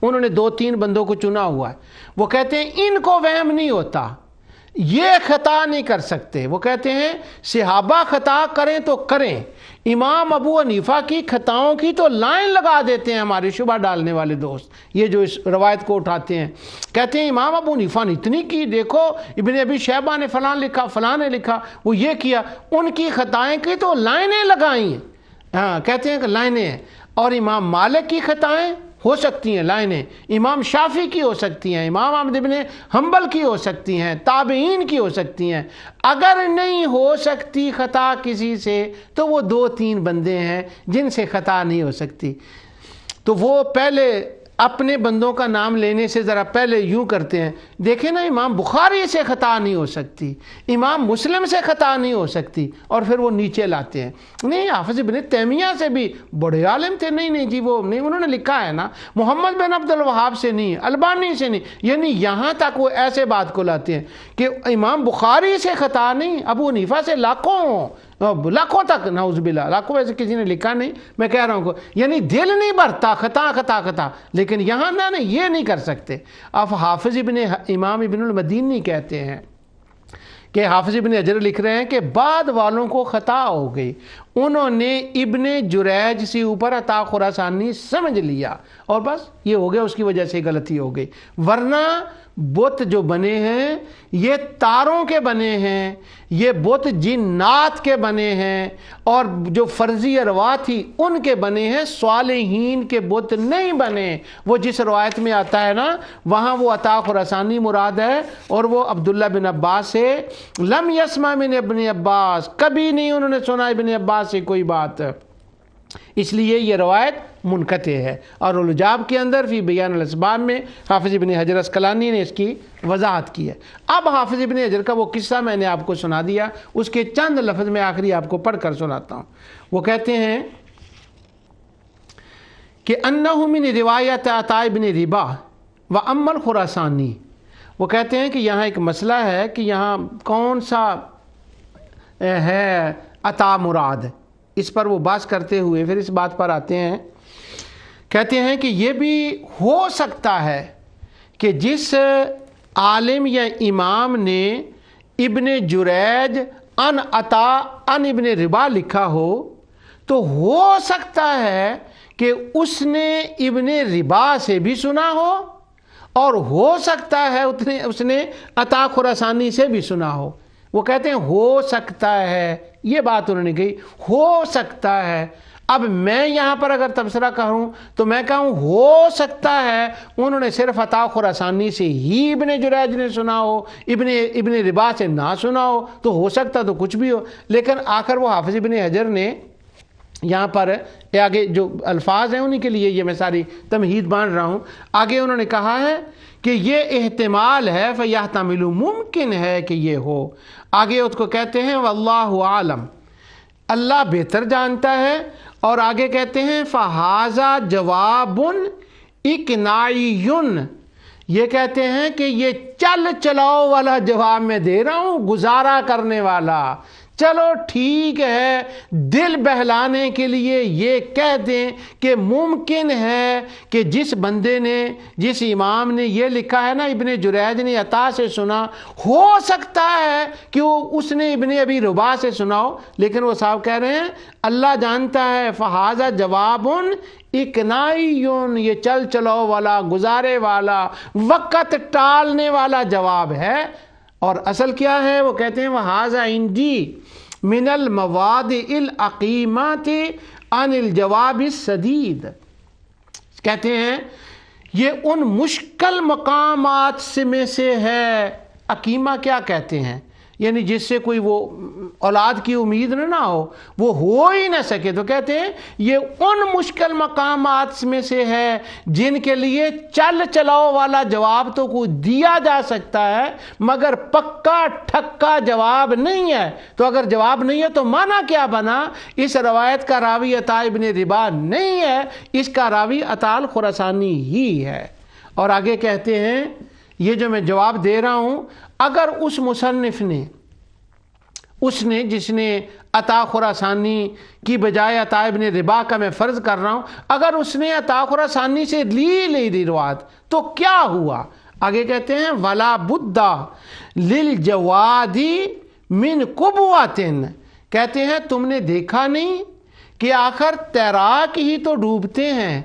انہوں نے 2-3 بندوں کو چنا ہوا ہے، وہ کہتے ہیں ان کو وہم نہیں ہوتا، یہ خطا نہیں کر سکتے۔ وہ کہتے ہیں صحابہ خطا کریں تو کریں، امام ابو حنیفہ کی خطاؤں کی تو لائن لگا دیتے ہیں ہمارے شبہ ڈالنے والے دوست، یہ جو اس روایت کو اٹھاتے ہیں، کہتے ہیں امام ابو حنیفہ نے اتنی کی، دیکھو ابن ابی شیبہ نے فلاں لکھا، فلاں نے لکھا، وہ یہ کیا، ان کی خطائیں کی تو لائنیں لگائیں ہیں۔ ہاں کہتے ہیں کہ لائنیں ہیں۔ اور امام مالک کی خطائیں ہو سکتی ہیں لائنیں، امام شافعی کی ہو سکتی ہیں، امام احمد بن حنبل کی ہو سکتی ہیں، تابعین کی ہو سکتی ہیں۔ اگر نہیں ہو سکتی خطا کسی سے تو وہ 2-3 بندے ہیں جن سے خطا نہیں ہو سکتی۔ تو وہ پہلے اپنے بندوں کا نام لینے سے ذرا پہلے یوں کرتے ہیں، دیکھیں نا امام بخاری سے خطا نہیں ہو سکتی، امام مسلم سے خطا نہیں ہو سکتی، اور پھر وہ نیچے لاتے ہیں، نہیں حافظ ابن تیمیہ سے بھی بڑے عالم تھے، نہیں جی وہ نہیں، انہوں نے لکھا ہے نا، محمد بن عبد الوہاب سے نہیں، البانی سے نہیں، یعنی یہاں تک وہ ایسے بات کو لاتے ہیں کہ امام بخاری سے خطا نہیں، ابو حنیفہ سے لاکھوں تک، نعوذ باللہ، لاکھوں ویسے کسی نے لکھا نہیں، میں کہہ رہا ہوں یعنی دل نہیں بھرتا، خطا، لیکن یہاں نہ یہ نہیں کر سکتے۔ اب حافظ امام ابن المدینی کہتے ہیں کہ حافظ ابن حجر لکھ رہے ہیں کہ بعد والوں کو خطا ہو گئی، انہوں نے ابن جریج سے اوپر عطا خراسانی سمجھ لیا اور بس یہ ہو گیا، اس کی وجہ سے غلطی ہو گئی۔ ورنہ بت جو بنے ہیں یہ تاروں کے بنے ہیں، یہ بت جنات کے بنے ہیں، اور جو فرضی ارواح تھی ان کے بنے ہیں، صالحین کے بت نہیں بنے۔ وہ جس روایت میں آتا ہے نا وہاں وہ عطا خراسانی مراد ہے، اور وہ عبداللہ بن عباس سے لم یسمع من ابن عباس، کبھی نہیں انہوں نے سنا ابن عباس سے کوئی بات، اس لیے یہ روایت منقطع ہے۔ اور الجاب کے اندر فی بیان الاسباب میں حافظ ابن حجر اسقلانی نے اس کی وضاحت کی ہے۔ اب حافظ ابن حجر کا وہ قصہ میں نے آپ کو سنا دیا، اس کے چند لفظ میں آخری آپ کو پڑھ کر سناتا ہوں۔ وہ کہتے ہیں کہ انہ من روایت عطا ابن ربا و اما الخراسانی، وہ کہتے ہیں کہ یہاں ایک مسئلہ ہے کہ یہاں کون سا ہے عطا مراد، اس پر وہ بحث کرتے ہوئے پھر اس بات پر آتے ہیں، کہتے ہیں کہ یہ بھی ہو سکتا ہے کہ جس عالم یا امام نے ابن جریج ان عطا ان ابن ربا لکھا ہو سکتا ہے کہ اس نے ابن ربا سے بھی سنا اور ہو سکتا ہے اس نے عطا خراسانی سے بھی سنا ہو۔ وہ کہتے ہیں ہو سکتا ہے، یہ بات انہوں نے کہی، ہو سکتا ہے۔ اب میں یہاں پر اگر تبصرہ کروں تو میں کہوں ہو سکتا ہے انہوں نے صرف عطا خراسانی سے ہی ابن جریج نے سنا ہو، ابن ربا سے نہ سنا ہو سکتا تو کچھ بھی ہو۔ لیکن آخر وہ حافظ ابن حجر نے یہاں پر آگے جو الفاظ ہیں انہی کے لیے یہ میں ساری تمہید باندھ رہا ہوں، آگے انہوں نے کہا ہے کہ یہ احتمال ہے، فَيَحْتَمِلُ ممکن ہے کہ یہ ہو۔ آگے اس کو کہتے ہیں وَاللَّهُ عَالَمُ، اللہ بہتر جانتا ہے، اور آگے کہتے ہیں فَهَذَا جَوَابٌ اِقْنَاعِيٌّ، یہ کہتے ہیں کہ یہ چل چلاؤ والا جواب میں دے رہا ہوں، گزارا کرنے والا، چلو ٹھیک ہے، دل بہلانے کے لیے یہ کہہ دیں کہ ممکن ہے کہ جس بندے نے، جس امام نے یہ لکھا ہے نا ابن جریج نے عطا سے سنا، ہو سکتا ہے کہ اس نے ابن ابی ربا سے سنا ہو، لیکن وہ صاحب کہہ رہے ہیں اللہ جانتا ہے، فہذا جواب اقناعیون، یہ چل چلاؤ والا، گزارے والا، وقت ٹالنے والا جواب ہے۔ اور اصل کیا ہے؟ وہ کہتے ہیں وَهَذَا عِنْدِي مِنَ الْمَوَادِ الْعَقِیمَاتِ عَنِ الْجَوَابِ السَّدِيدِ، کہتے ہیں یہ ان مشکل مقامات میں سے ہے۔ عقیمہ کیا کہتے ہیں؟ یعنی جس سے کوئی وہ اولاد کی امید نہ ہو ہی نہ سکے، تو کہتے ہیں یہ ان مشکل مقامات میں سے ہے جن کے لیے چل چلاؤ والا جواب تو کوئی دیا جا سکتا ہے مگر پکا ٹھکا جواب نہیں ہے۔ تو اگر جواب نہیں ہے تو معنی کیا بنا؟ اس روایت کا راوی عطا ابن ربا نہیں ہے، اس کا راوی عطا الخراسانی ہی ہے۔ اور آگے کہتے ہیں یہ جو میں جواب دے رہا ہوں، اگر اس مصنف نے جس نے عطا خراسانی کی بجائے عطا ابن ربا کا میں فرض کر رہا ہوں، اگر اس نے عطا خراسانی سے لی روایت تو کیا ہوا؟ آگے کہتے ہیں ولا بدّا للجوادی من قبوۃ، کہتے ہیں تم نے دیکھا نہیں کہ آخر تیراک ہی تو ڈوبتے ہیں،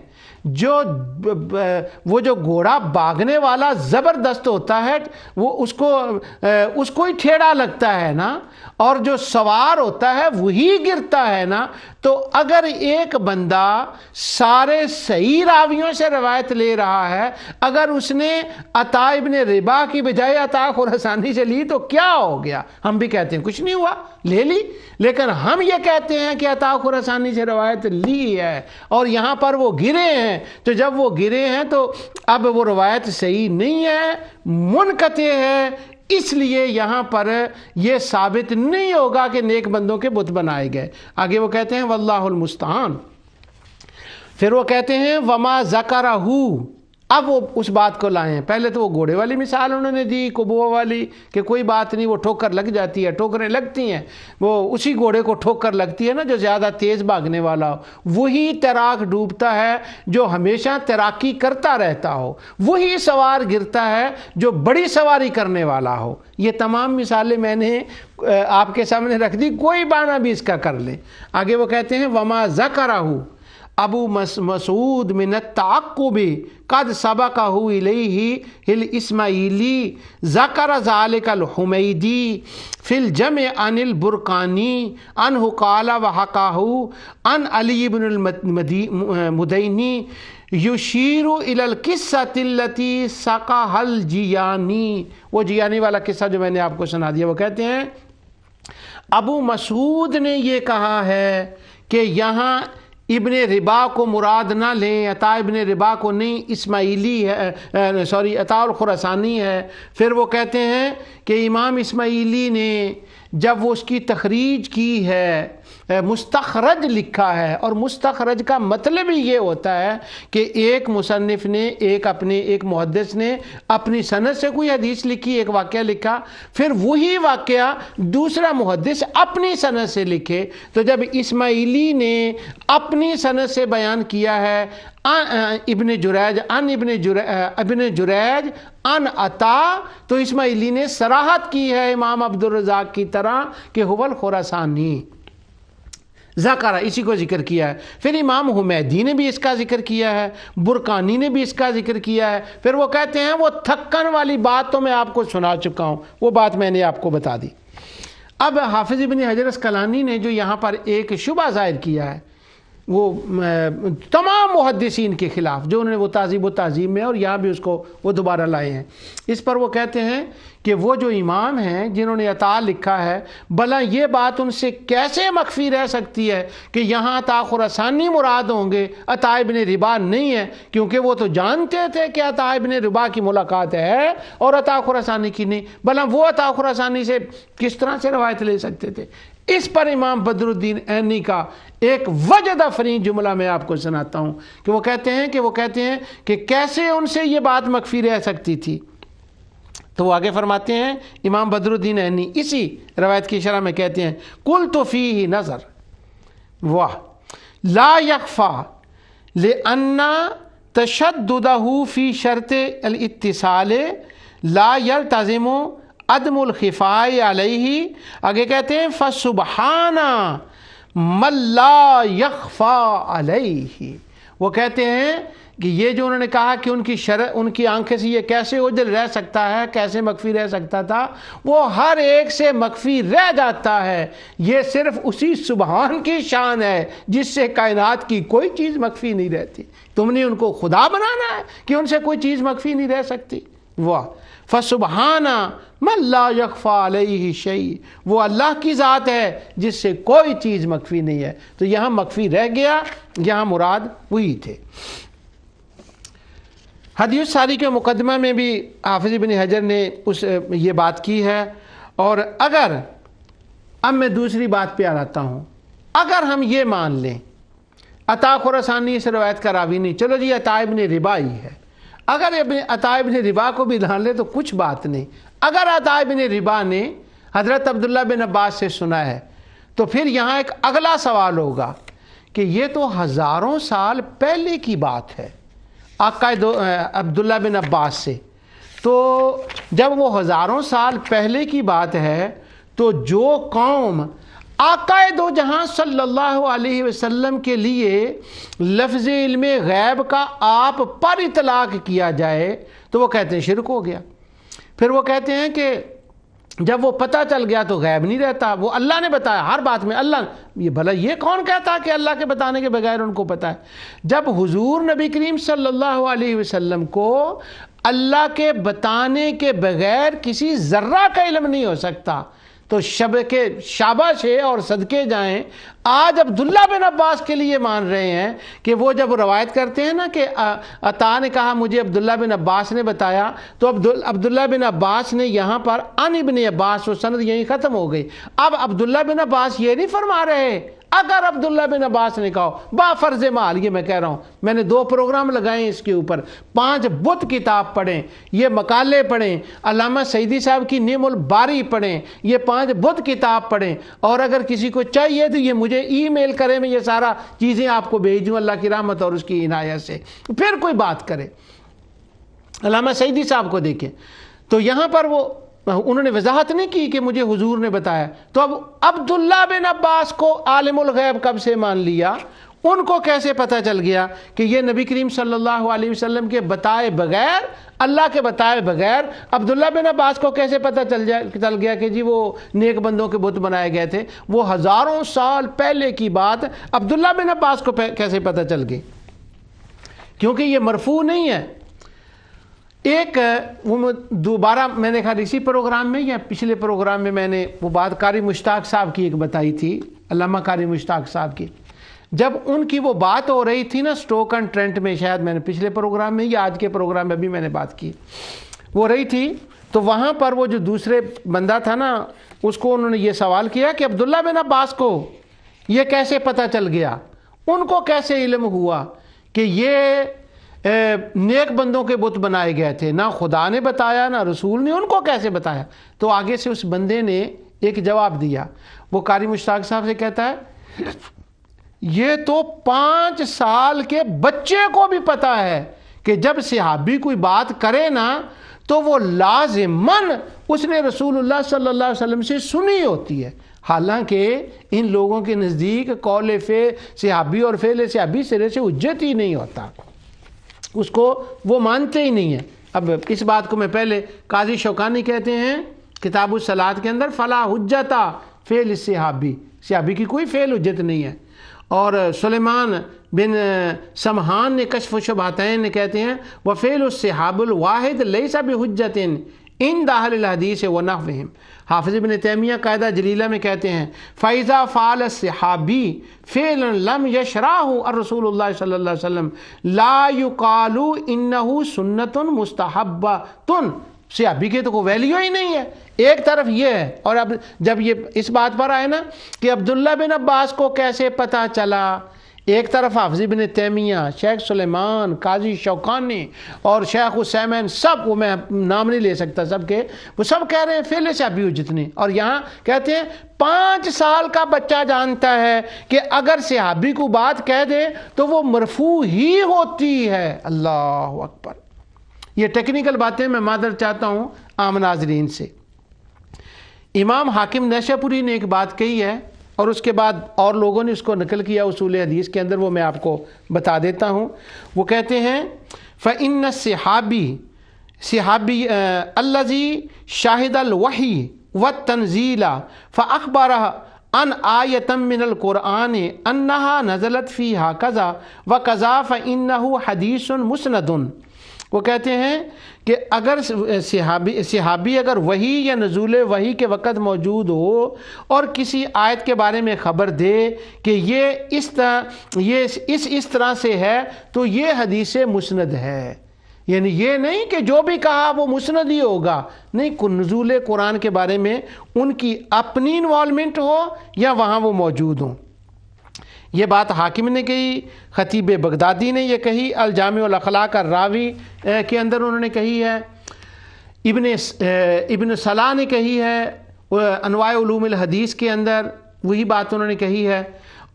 وہ جو گھوڑا بھاگنے والا زبردست ہوتا ہے وہ اس کو ہی ٹھیڑا لگتا ہے نا، اور جو سوار ہوتا ہے وہی گرتا ہے نا۔ تو اگر ایک بندہ سارے صحیح راویوں سے روایت لے رہا ہے، اگر اس نے عطا ابن ربا کی بجائے عطا خراسانی سے لی تو کیا ہو گیا؟ ہم بھی کہتے ہیں کچھ نہیں ہوا، لے لی، لیکن ہم یہ کہتے ہیں کہ عطا خراسانی سے روایت لی ہے اور یہاں پر وہ گرے ہیں، تو جب وہ گرے ہیں تو اب وہ روایت صحیح نہیں ہے، منقطع ہے، اس لیے یہاں پر یہ ثابت نہیں ہوگا کہ نیک بندوں کے بت بنائے گئے۔ آگے وہ کہتے ہیں واللہ المستعان، پھر وہ کہتے ہیں وما ذکرہ، اب وہ اس بات کو لائے ہیں۔ پہلے تو وہ گھوڑے والی مثال انہوں نے دی، کبوہ والی، کہ کوئی بات نہیں وہ ٹھوکر لگ جاتی ہے، ٹھوکریں لگتی ہیں، وہ اسی گھوڑے کو ٹھوکر لگتی ہے نا جو زیادہ تیز بھاگنے والا ہو، وہی تیراک ڈوبتا ہے جو ہمیشہ تیراکی کرتا رہتا ہو، وہی سوار گرتا ہے جو بڑی سواری کرنے والا ہو۔ یہ تمام مثالیں میں نے آپ کے سامنے رکھ دی، کوئی معنی بھی اس کا کر لیں۔ آگے وہ کہتے ہیں وما ذکرہ ابو مسعود من التعقب قد سبقہ الیہ الاسماعیلی ذکر ذلک الحمیدی فی الجمع عن البرقانی عنہ قال وحکاہ عن علی بن المدینی یشیر الی القصۃ التی سقاها الجیانی، وہ جیانی والا قصہ جو میں نے آپ کو سنا دیا۔ وہ کہتے ہیں ابو مسعود نے یہ کہا ہے کہ یہاں ابن ربا کو مراد نہ لیں، عطا ابن ربا کو نہیں، اسماعیلی ہے، عطا الخراسانی ہے۔ پھر وہ کہتے ہیں کہ امام اسماعیلی نے جب وہ اس کی تخریج کی ہے، مستخرج لکھا ہے، اور مستخرج کا مطلب ہی یہ ہوتا ہے کہ ایک مصنف نے ایک محدث نے اپنی سند سے کوئی حدیث لکھی، ایک واقعہ لکھا، پھر وہی واقعہ دوسرا محدث اپنی سند سے لکھے۔ تو جب اسماعیلی نے اپنی سند سے بیان کیا ہے ابن جریج ان عطا، تو اسماعیلی نے صراحت کی ہے امام عبدالرزاق کی طرح کہ هو الخراسانی، ذکر، اسی کو ذکر کیا ہے۔ پھر امام حمیدی نے بھی اس کا ذکر کیا ہے، برقانی نے بھی اس کا ذکر کیا ہے۔ پھر وہ کہتے ہیں وہ تھکن والی بات تو میں آپ کو سنا چکا ہوں، وہ بات میں نے آپ کو بتا دی۔ اب حافظ ابن حجر اسقلانی نے جو یہاں پر ایک شبہ ظاہر کیا ہے وہ تمام محدثین کے خلاف، جو انہوں نے وہ تہذیب و تہذیب میں اور یہاں بھی اس کو وہ دوبارہ لائے ہیں، اس پر وہ کہتے ہیں کہ وہ جو امام ہیں جنہوں نے عطا لکھا ہے، بھلا یہ بات ان سے کیسے مخفی رہ سکتی ہے کہ یہاں عطا خراسانی مراد ہوں گے، عطا ابن ربا نہیں ہے، کیونکہ وہ تو جانتے تھے کہ عطا ابن ربا کی ملاقات ہے اور عطا خراسانی کی نہیں، بھلا وہ عطا خراسانی سے کس طرح سے روایت لے سکتے تھے؟ اس پر امام بدر الدین عینی کا ایک وجد افرین جملہ میں آپ کو سناتا ہوں کہ وہ کہتے ہیں کہ کیسے ان سے یہ بات مخفی رہ سکتی تھی۔ تو وہ آگے فرماتے ہیں امام بدر الدین عینی اسی روایت کی شرح میں کہتے ہیں قلت فیہ نظر واہ لا یخفی لأن تشددہ فی شرط الاتصال لا یلتزم عدم الخفاء علیہ۔ آگے کہتے ہیں فسبحان من لا یخفی علیہ، وہ کہتے ہیں کہ یہ جو انہوں نے کہا کہ ان کی آنکھیں سے یہ کیسے اوجھل رہ سکتا ہے، کیسے مخفی رہ سکتا تھا، وہ ہر ایک سے مخفی رہ جاتا ہے، یہ صرف اسی سبحان کی شان ہے جس سے کائنات کی کوئی چیز مخفی نہیں رہتی۔ تم نے ان کو خدا بنانا ہے کہ ان سے کوئی چیز مخفی نہیں رہ سکتی۔ واہ فسبحان من لا یخفی علیہ شیء، وہ اللہ کی ذات ہے جس سے کوئی چیز مخفی نہیں ہے۔ تو یہاں مخفی رہ گیا، یہاں مراد وہی تھے۔ حدیث ساری کے مقدمہ میں بھی حافظ ابن حجر نے یہ بات کی ہے۔ اور اگر اب میں دوسری بات پہ آتا ہوں، اگر ہم یہ مان لیں عطا خراسانی سے روایت کا راوی نہیں، چلو جی عطا ابن ربا ہی ہے، اگر ابن عطا ابن ربا کو بھی ڈھال لے تو کچھ بات نہیں. اگر عطا ابن ربا نے حضرت عبداللہ بن عباس سے سنا ہے تو پھر یہاں ایک اگلا سوال ہوگا کہ یہ تو ہزاروں سال پہلے کی بات ہے آقا عبداللہ بن عباس سے. تو جب وہ ہزاروں سال پہلے کی بات ہے تو جو قوم آقا دو جہاں صلی اللہ علیہ وسلم کے لیے لفظ علم غیب کا آپ پر اطلاق کیا جائے تو وہ کہتے ہیں شرک ہو گیا. پھر وہ کہتے ہیں کہ جب وہ پتہ چل گیا تو غیب نہیں رہتا, وہ اللہ نے بتایا ہر بات میں. اللہ یہ بھلا یہ کون کہتا کہ اللہ کے بتانے کے بغیر ان کو پتہ ہے؟ جب حضور نبی کریم صلی اللہ علیہ وسلم کو اللہ کے بتانے کے بغیر کسی ذرہ کا علم نہیں ہو سکتا تو شاباش ہے اور صدقے جائیں. آج عبداللہ بن عباس کے لیے مان رہے ہیں کہ وہ جب روایت کرتے ہیں نا کہ عطا نے کہا مجھے عبداللہ بن عباس نے بتایا, تو عبداللہ بن عباس نے یہاں پر ان ابن عباس و سند یہیں ختم ہو گئی. اب عبداللہ بن عباس یہ نہیں فرما رہے, اگر عبداللہ بن عباس نے کہا با فرض محال, یہ میں کہہ رہا ہوں, میں نے 2 پروگرام لگائے اس کے اوپر, 5 بت کتاب پڑھیں, یہ مقالے پڑھیں, علامہ سعیدی صاحب کی نعم الباری پڑھیں, یہ 5 بت کتاب پڑھیں, اور اگر کسی کو چاہیے تو یہ مجھے ای میل کرے, میں یہ سارا چیزیں آپ کو بھیج دوں اللہ کی رحمت اور اس کی عنایت سے, پھر کوئی بات کرے. علامہ سعیدی صاحب کو دیکھیں تو یہاں پر وہ انہوں نے وضاحت نہیں کی کہ مجھے حضور نے بتایا. تو اب عبداللہ بن عباس کو عالم الغیب کب سے مان لیا؟ ان کو کیسے پتہ چل گیا کہ یہ نبی کریم صلی اللہ علیہ وسلم کے بتائے بغیر, اللہ کے بتائے بغیر, عبداللہ بن عباس کو کیسے پتہ چل گیا کہ جی وہ نیک بندوں کے بت بنائے گئے تھے؟ وہ ہزاروں سال پہلے کی بات عبداللہ بن عباس کو کیسے پتہ چل گئی؟ کیونکہ یہ مرفوع نہیں ہے. ایک وہ دوبارہ میں نے کہا اسی پروگرام میں یا پچھلے پروگرام میں نے وہ بات قاری مشتاق صاحب کی ایک بتائی تھی, علامہ قاری مشتاق صاحب کی, جب ان کی وہ بات ہو رہی تھی نا سٹوک اینڈ ٹرینٹ میں, شاید میں نے پچھلے پروگرام میں یا آج کے پروگرام میں بھی میں نے بات کی, وہ رہی تھی. تو وہاں پر وہ جو دوسرے بندہ تھا نا, اس کو انہوں نے یہ سوال کیا کہ عبداللہ بن عباس کو یہ کیسے پتہ چل گیا, ان کو کیسے علم ہوا کہ یہ نیک بندوں کے بت بنائے گئے تھے؟ نہ خدا نے بتایا نہ رسول نے, ان کو کیسے بتایا؟ تو آگے سے اس بندے نے ایک جواب دیا. وہ قاری مشتاق صاحب سے کہتا ہے یہ تو 5 سال کے بچے کو بھی پتا ہے کہ جب صحابی کوئی بات کرے نا تو وہ لازماً اس نے رسول اللہ صلی اللہ علیہ وسلم سے سنی ہوتی ہے. حالانکہ ان لوگوں کے نزدیک قول صحابی اور فعل صحابی سرے سے حجت ہی نہیں ہوتا, اس کو وہ مانتے ہی نہیں ہیں. اب اس بات کو میں پہلے قاضی شوکانی کہتے ہیں کتاب الصلاۃ کے اندر فلا حجتا فعل صحابی, صحابی کی کوئی فعل حجت نہیں ہے. اور سلیمان بن سمحان نے کشف شبہتین کہتے ہیں وفعل الصحاب الواحد لیس بحجت عند اہل الحدیث ونحوہم. حافظ ابن تیمیہ قاعدہ جلیلہ میں کہتے ہیں فَإِذَا فَعَلَ الصِّحَابِي فِعْلًا لَمْ يَشْرَعْهُ الرسول اللہ صلی اللہ علیہ وسلم لا يُقَالُ إِنَّهُ سُنَّةٌ مُسْتَحَبَّةٌ. صحابی کے تو کوئی ویلیو ہی نہیں ہے. ایک طرف یہ ہے, اور اب جب یہ اس بات پر آئے نا کہ عبداللہ بن عباس کو کیسے پتہ چلا, ایک طرف حافظ ابن تیمیہ, شیخ سلیمان, قاضی شوکانی اور شیخ حسین, سب وہ میں نام نہیں لے سکتا سب کے, وہ سب کہہ رہے ہیں فعل صحابی حجت نہیں. اور یہاں کہتے ہیں 5 سال کا بچہ جانتا ہے کہ اگر صحابی کو بات کہہ دے تو وہ مرفوع ہی ہوتی ہے. اللہ اکبر. یہ ٹیکنیکل باتیں میں معذرت چاہتا ہوں عام ناظرین سے. امام حاکم نیشاپوری نے ایک بات کہی ہے اور اس کے بعد اور لوگوں نے اس کو نقل کیا اصول حدیث کے اندر, وہ میں آپ کو بتا دیتا ہوں. وہ کہتے ہیں فَإِنَّ صحابی الَّذِي شَاهِدَ الْوَحْيِ وَالتَّنزِيلَ فَأَخْبَرَهَا عن آیة من القرآن أنها نزلت فيها كذا وكذا فإنه حدیث مسند. وہ کہتے ہیں کہ اگر صحابی اگر وحی یا نزول وحی کے وقت موجود ہو اور کسی آیت کے بارے میں خبر دے کہ یہ اس طرح سے ہے تو یہ حدیث مسند ہے. یعنی یہ نہیں کہ جو بھی کہا وہ مسند ہی ہوگا, نہیں, نزول قرآن کے بارے میں ان کی اپنی انوالومنٹ ہو یا وہاں وہ موجود ہوں. یہ بات حاکم نے کہی، خطیب بغدادی نے یہ کہی، الجامع الاخلاق الراوی کے اندر انہوں نے کہی ہے، ابن صلاح نے کہی ہے، انواع علوم الحدیث کے اندر وہی بات انہوں نے کہی ہے،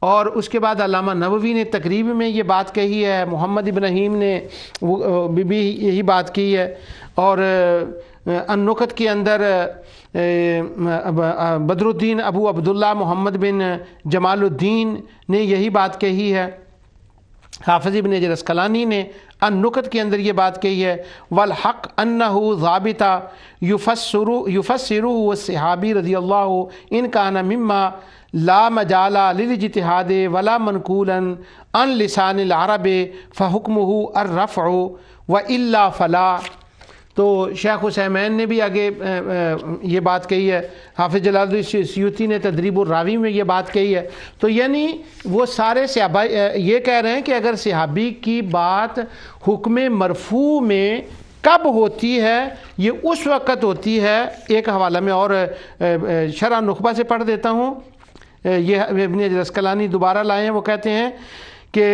اور اس کے بعد علامہ نووی نے تقریب میں یہ بات کہی ہے، محمد ابراہیم نے بھی یہی بات کی ہے، اور النکت کے اندر بدر الدین ابو عبداللہ محمد بن جمال الدین نے یہی بات کہی ہے، حافظ ابن حجر اسقلانی نے النکت کے اندر یہ بات کہی ہے، والحق انہ ضابطہ یفسرہ الصحابی رضی اللہ ان کان مما لا مجال للاجتہاد ولا منقولا عن لسان العرب فحکمہ الرفع والا فلا۔ تو شیخ حسین نے بھی آگے یہ بات کہی ہے، حافظ جلال الدین سیوطی نے تدریب الراوی میں یہ بات کہی ہے۔ تو یعنی وہ سارے صحابہ یہ کہہ رہے ہیں کہ اگر صحابی کی بات حکم مرفوع میں کب ہوتی ہے، یہ اس وقت ہوتی ہے، ایک حوالہ میں اور شرح نخبہ سے پڑھ دیتا ہوں، یہ ابن حجر اسقلانی دوبارہ لائے ہیں، وہ کہتے ہیں کہ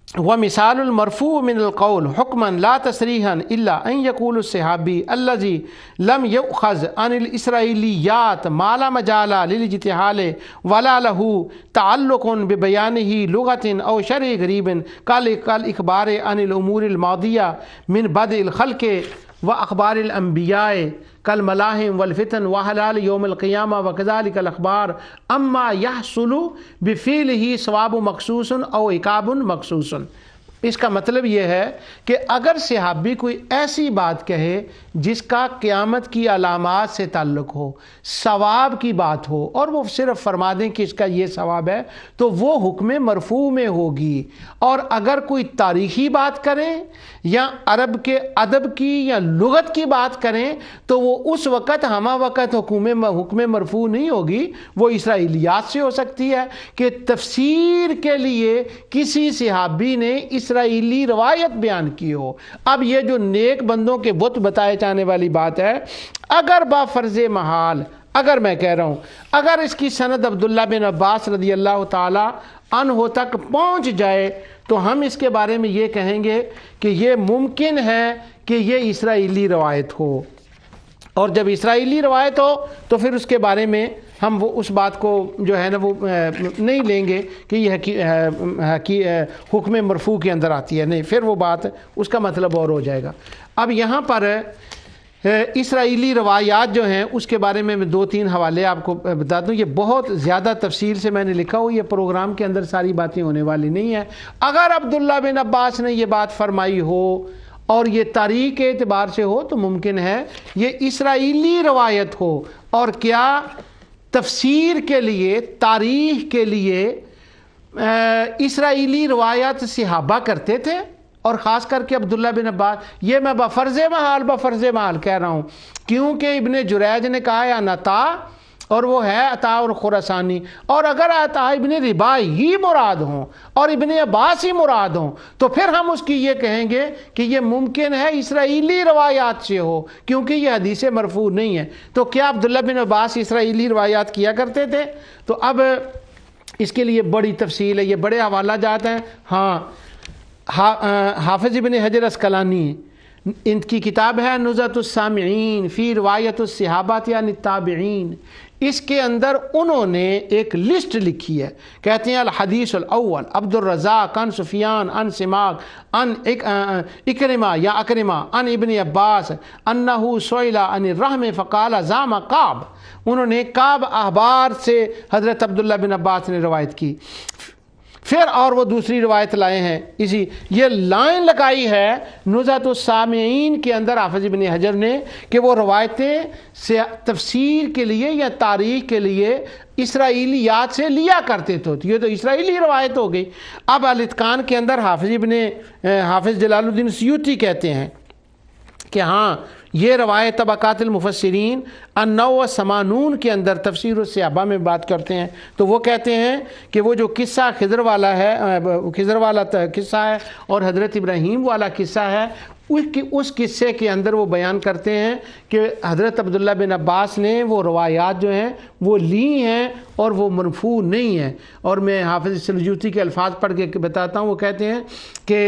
ومثال المرفوع من القول حكما لا تصريحا الا ان يقول الصحابي الذي لم يؤخذ عن الاسرائيليات ما لا مجال للاجتهال ولا له تعلق ببيانه لغة او شرع غريب كالاخبار عن الامور الماضيه من بدء الخلق واخبار الانبياء كالملاحم والفتن وحلال يوم القيامة وكذلك الأخبار أما يحصل بفعله ثواب مخصوص أو عقاب مخصوص۔ اس کا مطلب یہ ہے کہ اگر صحابی کوئی ایسی بات کہے جس کا قیامت کی علامات سے تعلق ہو، ثواب کی بات ہو، اور وہ صرف فرما دیں کہ اس کا یہ ثواب ہے، تو وہ حکم مرفوع میں ہوگی۔ اور اگر کوئی تاریخی بات کریں یا عرب کے ادب کی یا لغت کی بات کریں تو وہ اس وقت ہمہ وقت حکم مرفوع نہیں ہوگی، وہ اسرائیلیات سے ہو سکتی ہے کہ تفسیر کے لیے کسی صحابی نے اسرائیلی روایت بیان کی ہو۔ اب یہ جو نیک بندوں کے بت بتائے جانے والی بات ہے، اگر با فرض محال، اگر میں کہہ رہا ہوں اگر اس کی سند عبداللہ بن عباس رضی اللہ تعالی عنہ تک پہنچ جائے تو ہم اس کے بارے میں یہ کہیں گے کہ یہ ممکن ہے کہ یہ اسرائیلی روایت ہو، اور جب اسرائیلی روایت ہو تو پھر اس کے بارے میں ہم وہ اس بات کو جو ہے نا وہ نہیں لیں گے کہ یہ حکم مرفوع کے اندر آتی ہے، نہیں، پھر وہ بات اس کا مطلب اور ہو جائے گا۔ اب یہاں پر اسرائیلی روایات جو ہیں اس کے بارے میں 2-3 حوالے آپ کو بتا دوں، یہ بہت زیادہ تفصیل سے میں نے لکھا ہو، یہ پروگرام کے اندر ساری باتیں ہونے والی نہیں ہیں۔ اگر عبداللہ بن عباس نے یہ بات فرمائی ہو اور یہ تاریخ کے اعتبار سے ہو تو ممکن ہے یہ اسرائیلی روایت ہو، اور کیا تفسیر کے لیے، تاریخ کے لیے اسرائیلی روایات صحابہ کرتے تھے، اور خاص کر کے عبداللہ بن عباس۔ یہ میں بفرض محال کہہ رہا ہوں، کیونکہ ابن جریج نے کہا ہے عطا، اور وہ ہے عطا اور خراسانی، اور اگر عطا ابن ربا ہی مراد ہوں اور ابن عباس ہی مراد ہوں تو پھر ہم اس کی یہ کہیں گے کہ یہ ممکن ہے اسرائیلی روایات سے ہو، کیونکہ یہ حدیث مرفوع نہیں ہے۔ تو کیا عبداللہ بن عباس اسرائیلی روایات کیا کرتے تھے؟ تو اب اس کے لیے بڑی تفصیل ہے، یہ بڑے حوالہ جات ہیں۔ ہاں، حافظ ابن حجر اسقلانی، ان کی کتاب ہے نزہۃ السامعین فی روایت الصحابہ عن التابعین، اس کے اندر انہوں نے ایک لسٹ لکھی ہے، کہتے ہیں الحدیث الاول عبد الرزاق عن سفیان عن سماک عن اکرمہ یا اکرمہ عن ابن عباس انہ سئل عن الرحم فقال زعم کعب، انہوں نے کعب احبار سے حضرت عبداللہ بن عباس نے روایت کی۔ پھر اور وہ دوسری روایت لائے ہیں، اسی یہ لائن لگائی ہے نزہۃ السامعین کے اندر حافظ ابن حجر نے کہ وہ روایتیں تفسیر کے لیے یا تاریخ کے لیے اسرائیلیات سے لیا کرتے تھے، یہ تو اسرائیلی روایت ہو گئی۔ اب الاتقان کے اندر حافظ جلال الدین سیوطی کہتے ہیں کہ ہاں یہ روایت طبقات المفسرین 980 کے اندر تفسیر الصحابہ میں بات کرتے ہیں، تو وہ کہتے ہیں کہ وہ جو قصہ خضر والا قصہ ہے اور حضرت ابراہیم والا قصہ ہے، اس قصے کے اندر وہ بیان کرتے ہیں کہ حضرت عبداللہ بن عباس نے وہ روایات جو ہیں وہ لی ہیں اور وہ مرفوع نہیں ہیں۔ اور میں حافظ سلجوطی کے الفاظ پڑھ کے بتاتا ہوں، وہ کہتے ہیں کہ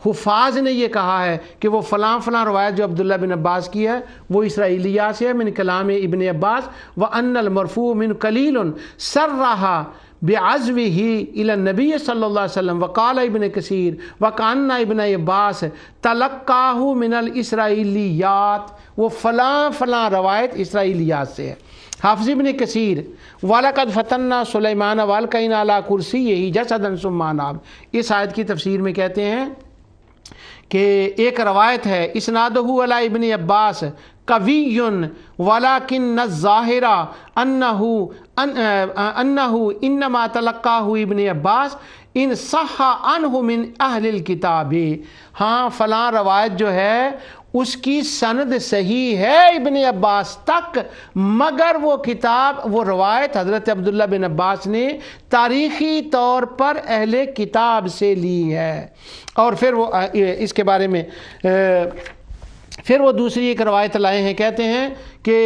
حفاظ نے یہ کہا ہے کہ وہ فلاں فلاں روایت جو عبداللہ بن عباس کی ہے وہ اسرائیلیات سے ہے، من کلام ابن عباس، وَأَنَّ الْمَرْفُوعَ مِنْ قَلِيلٌ سَرَّحَ بِعَزْوِهِ إِلَى النَّبِيِّ صلی اللہ علیہ وسلم، وقال ابن کثیر وَكَأَنَّ ابن عباس تلقاہ من الاسرائیلیات، وہ فلاں فلاں روایت اسرائیلیات سے ہے۔ حافظ ابن کثیر وَلَقَدْ فَتَنَّا سُلَيْمَانَ وَأَلْقَيْنَا عَلَىٰ كُرْسِيِّهِ جَسَدًا ثُمَّ أَنَابَ، اس آیت کی تفسیر میں کہتے ہیں کہ ایک روایت ہے اسنادہ علی ابن عباس قوی ولکن الظاہر انہ انما تلقاہ ابن عباس ان صح عنہ من اہل الکتاب، ہاں فلاں روایت جو ہے اس کی سند صحیح ہے ابن عباس تک، مگر وہ کتاب وہ روایت حضرت عبداللہ بن عباس نے تاریخی طور پر اہل کتاب سے لی ہے۔ اور پھر وہ اس کے بارے میں پھر وہ دوسری ایک روایت لائے ہیں، کہتے ہیں کہ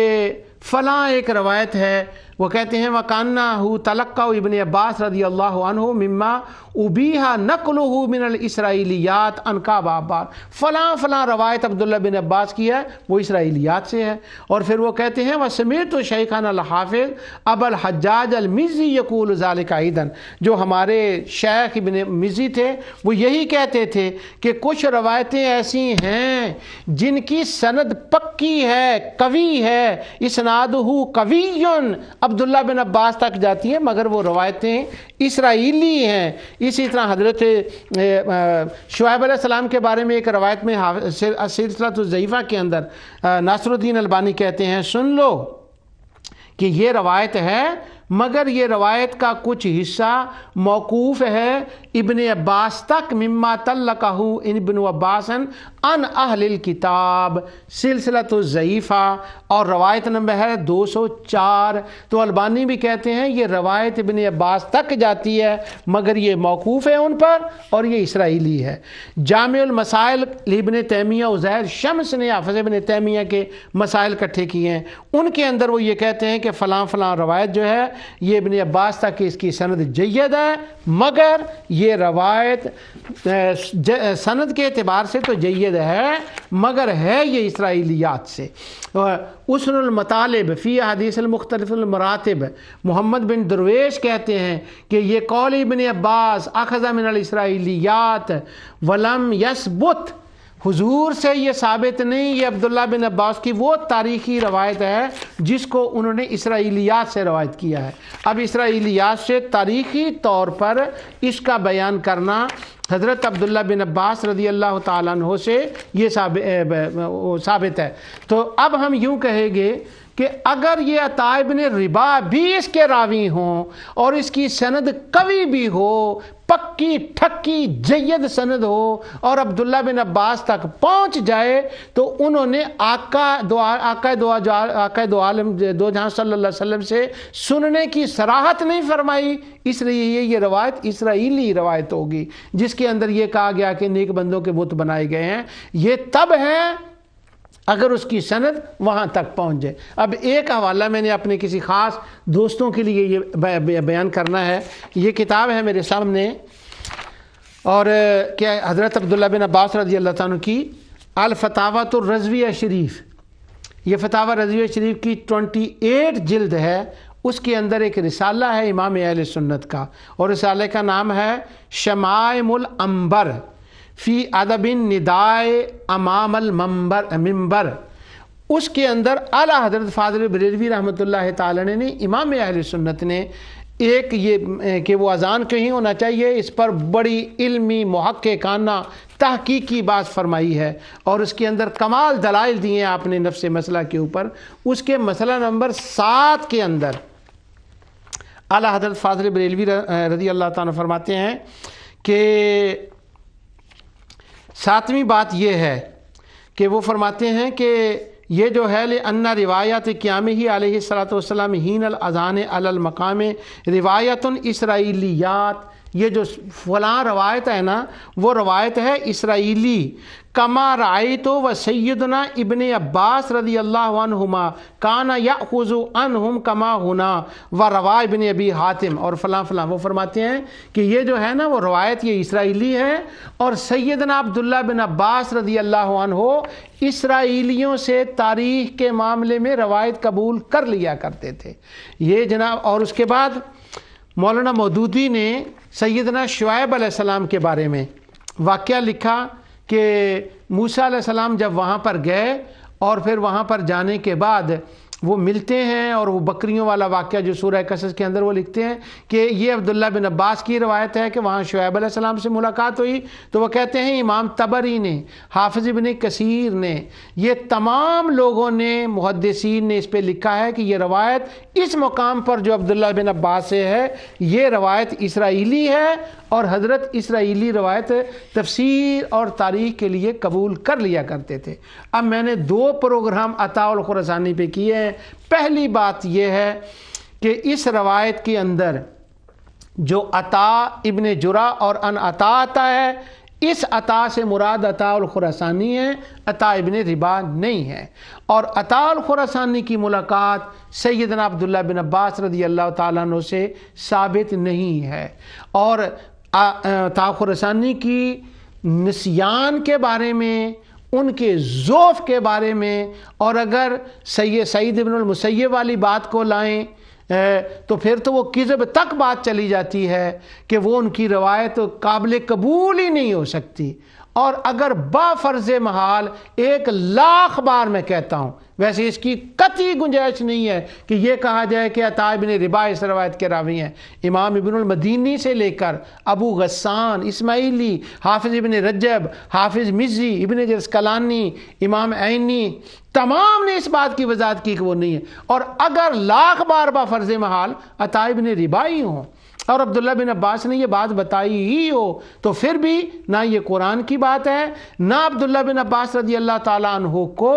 فلاں ایک روایت ہے، وہ کہتے ہیں وَكَأَنَّهُ تَلَقَّى ابن عباس رضی اللہ عنہ مما ابیہا نقلہ من الاسرائیلیات عن کعب عبار، فلاں فلاں روایت عبداللہ بن عباس کی ہے وہ اسرائیلیات سے ہے۔ اور پھر وہ کہتے ہیں وَسَمِعْتُ شیخنا الحافظ ابا الحجاج المزی یقول ذلك ایضا، جو ہمارے شیخ ابن مزی تھے وہ یہی کہتے تھے کہ کچھ روایتیں ایسی ہیں جن کی سند پکی ہے، قوی ہے، اسنادہ قوی عبداللہ بن عباس تک جاتی ہے، مگر وہ روایتیں اسرائیلی ہیں۔ اسی طرح حضرت شعیب علیہ السلام کے بارے میں ایک روایت میں سلسلۃ الضعیفہ کے اندر ناصر الدین البانی کہتے ہیں سن لو کہ یہ روایت ہے، مگر یہ روایت کا کچھ حصہ موقوف ہے ابن عباس تک، مما تلقہ ابن عباس عن اہل الکتاب، سلسلۃ الضعیفہ، اور روایت نمبر ہے 204۔ تو البانی بھی کہتے ہیں یہ روایت ابن عباس تک جاتی ہے مگر یہ موقوف ہے ان پر اور یہ اسرائیلی ہے۔ جامع المسائل ابن تیمیہ عزیر شمس نے حافظ ابن تیمیہ کے مسائل اکٹھے کیے ہیں، ان کے اندر وہ یہ کہتے ہیں کہ فلاں فلاں روایت جو ہے یہ ابن عباس تک اس کی سند جید ہے، مگر یہ روایت سند کے اعتبار سے تو جید ہے مگر ہے یہ اسرائیلیات سے۔ حسن المطالب فی حدیث المختلف المراتب، محمد بن درویش کہتے ہیں کہ یہ قول ابن عباس اخذ من الاسرائیلیات ولم یثبت، حضور سے یہ ثابت نہیں، یہ عبداللہ بن عباس کی وہ تاریخی روایت ہے جس کو انہوں نے اسرائیلیات سے روایت کیا ہے۔ اب اسرائیلیات سے تاریخی طور پر اس کا بیان کرنا حضرت عبداللہ بن عباس رضی اللہ تعالیٰ عنہ سے یہ ثابت ہے۔ تو اب ہم یوں کہیں گے کہ اگر یہ عطا ابن ربا بھی اس کے راوی ہوں اور اس کی سند قوی بھی ہو، پکی ٹھکی جید سند ہو اور عبداللہ بن عباس تک پہنچ جائے، تو انہوں نے آقا دو عالم دو جہاں صلی اللہ علیہ وسلم سے سننے کی صراحت نہیں فرمائی، اس لیے یہ روایت اسرائیلی روایت ہوگی جس کے اندر یہ کہا گیا کہ نیک بندوں کے بت بنائے گئے ہیں۔ یہ تب ہے اگر اس کی سند وہاں تک پہنچ جائے۔ اب ایک حوالہ میں نے اپنے کسی خاص دوستوں کے لیے یہ بیان کرنا ہے، یہ کتاب ہے میرے سامنے، اور کیا حضرت عبداللہ بن عباس رضی اللہ عنہ کی الفتاویٰ الرضویہ شریف، یہ فتاویٰ رضویہ شریف کی 28 جلد ہے، اس کے اندر ایک رسالہ ہے امام اہل سنت کا، اور رسالے کا نام ہے شمائم الانبر فی ادب الندائے امام المنبر۔ اس کے اندر اعلیٰ حضرت فاضل بریلوی رحمۃ اللہ تعالی نے امام اہل سنت نے ایک یہ کہ وہ اذان کہیں ہونا چاہیے، اس پر بڑی علمی محققانہ تحقیقی بات فرمائی ہے، اور اس کے اندر کمال دلائل دیے ہیں آپ نے نفس مسئلہ کے اوپر۔ اس کے مسئلہ نمبر 7 کے اندر اعلیٰ حضرت فاضل بریلوی رضی اللہ تعالیٰ فرماتے ہیں کہ 7ویں بات یہ ہے کہ وہ فرماتے ہیں کہ یہ جو ہے لِأَنَّ روایت قیامہ علیہ الصلوۃ والسلام حین الاذان علی المقام روایت اسرائیلیات، یہ جو فلاں روایت ہے نا وہ روایت ہے اسرائیلی، کما رأیت و سیدنا ابن عباس رضی اللہ عنہما کان یأخذ عنہم کما ہونا و روا ابن ابی حاتم، اور فلاں فلاں، وہ فرماتے ہیں کہ یہ جو ہے نا وہ روایت یہ اسرائیلی ہے، اور سیدنا عبداللہ بن عباس رضی اللہ عنہ اسرائیلیوں سے تاریخ کے معاملے میں روایت قبول کر لیا کرتے تھے یہ جناب۔ اور اس کے بعد مولانا مودودی نے سیدنا شعیب علیہ السلام کے بارے میں واقعہ لکھا کہ موسیٰ علیہ السلام جب وہاں پر گئے اور پھر وہاں پر جانے کے بعد وہ ملتے ہیں، اور وہ بکریوں والا واقعہ جو سورہ قصص کے اندر وہ لکھتے ہیں کہ یہ عبداللہ بن عباس کی روایت ہے کہ وہاں شعیب علیہ السلام سے ملاقات ہوئی، تو وہ کہتے ہیں امام طبری نے، حافظ ابن کثیر نے، یہ تمام لوگوں نے، محدثین نے اس پہ لکھا ہے کہ یہ روایت اس مقام پر جو عبداللہ بن عباس سے ہے یہ روایت اسرائیلی ہے، اور حضرت اسرائیلی روایت تفسیر اور تاریخ کے لیے قبول کر لیا کرتے تھے۔ اب میں نے 2 پروگرام عطا الخراسانی پہ کیے ہیں۔ پہلی بات یہ ہے کہ اس روایت کے اندر جو عطا ابن جرا اور ان عطا آتا ہے، اس عطا سے مراد عطا الخراسانی ہے، عطا ابن ربا نہیں ہے، اور عطا الخراسانی کی ملاقات سیدنا عبداللہ بن عباس رضی اللہ تعالیٰ عنہ سے ثابت نہیں ہے، اور عطا خراسانی کی نسیان کے بارے میں، ان کے ضعف کے بارے میں، اور اگر سعید ابن المسیب والی بات کو لائیں تو پھر تو وہ کذب تک بات چلی جاتی ہے کہ وہ ان کی روایت قابل قبول ہی نہیں ہو سکتی۔ اور اگر با فرض محال 1,00,000 بار میں کہتا ہوں، ویسے اس کی قطعی گنجائش نہیں ہے کہ یہ کہا جائے کہ عطا ابن ربا اس روایت کے راوی ہیں۔ امام ابن المدینی سے لے کر ابو غسان اسماعیلی، حافظ ابن رجب، حافظ مزی، ابن جرسقلانی، امام عینی، تمام نے اس بات کی وضاحت کی کہ وہ نہیں ہے۔ اور اگر 1,00,000 بار با فرض محال عطا ابن ربا ہی ہوں اور عبداللہ بن عباس نے یہ بات بتائی ہی ہو، تو پھر بھی نہ یہ قرآن کی بات ہے، نہ عبداللہ بن عباس رضی اللہ تعالیٰ عنہ کو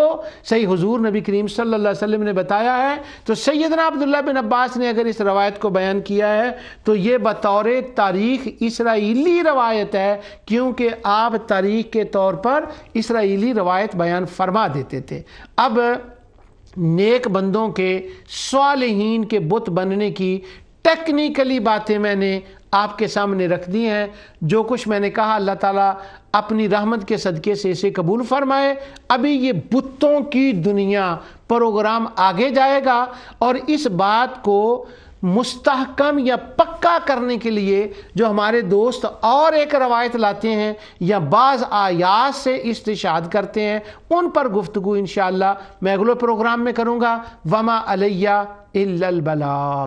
صحیح حضور نبی کریم صلی اللہ علیہ وسلم نے بتایا ہے۔ تو سیدنا عبداللہ بن عباس نے اگر اس روایت کو بیان کیا ہے تو یہ بطور تاریخ اسرائیلی روایت ہے، کیونکہ آپ تاریخ کے طور پر اسرائیلی روایت بیان فرما دیتے تھے۔ اب نیک بندوں کے، صالحین کے بت بننے کی ٹیکنیکلی باتیں میں نے آپ کے سامنے رکھ دی ہیں۔ جو کچھ میں نے کہا اللہ تعالیٰ اپنی رحمت کے صدقے سے اسے قبول فرمائے۔ ابھی یہ بتوں کی دنیا پروگرام آگے جائے گا، اور اس بات کو مستحکم یا پکا کرنے کے لیے جو ہمارے دوست اور ایک روایت لاتے ہیں یا بعض آیات سے استشہاد کرتے ہیں، ان پر گفتگو انشاءاللہ میں اگلے پروگرام میں کروں گا۔ وما علیہ الا البلاغ۔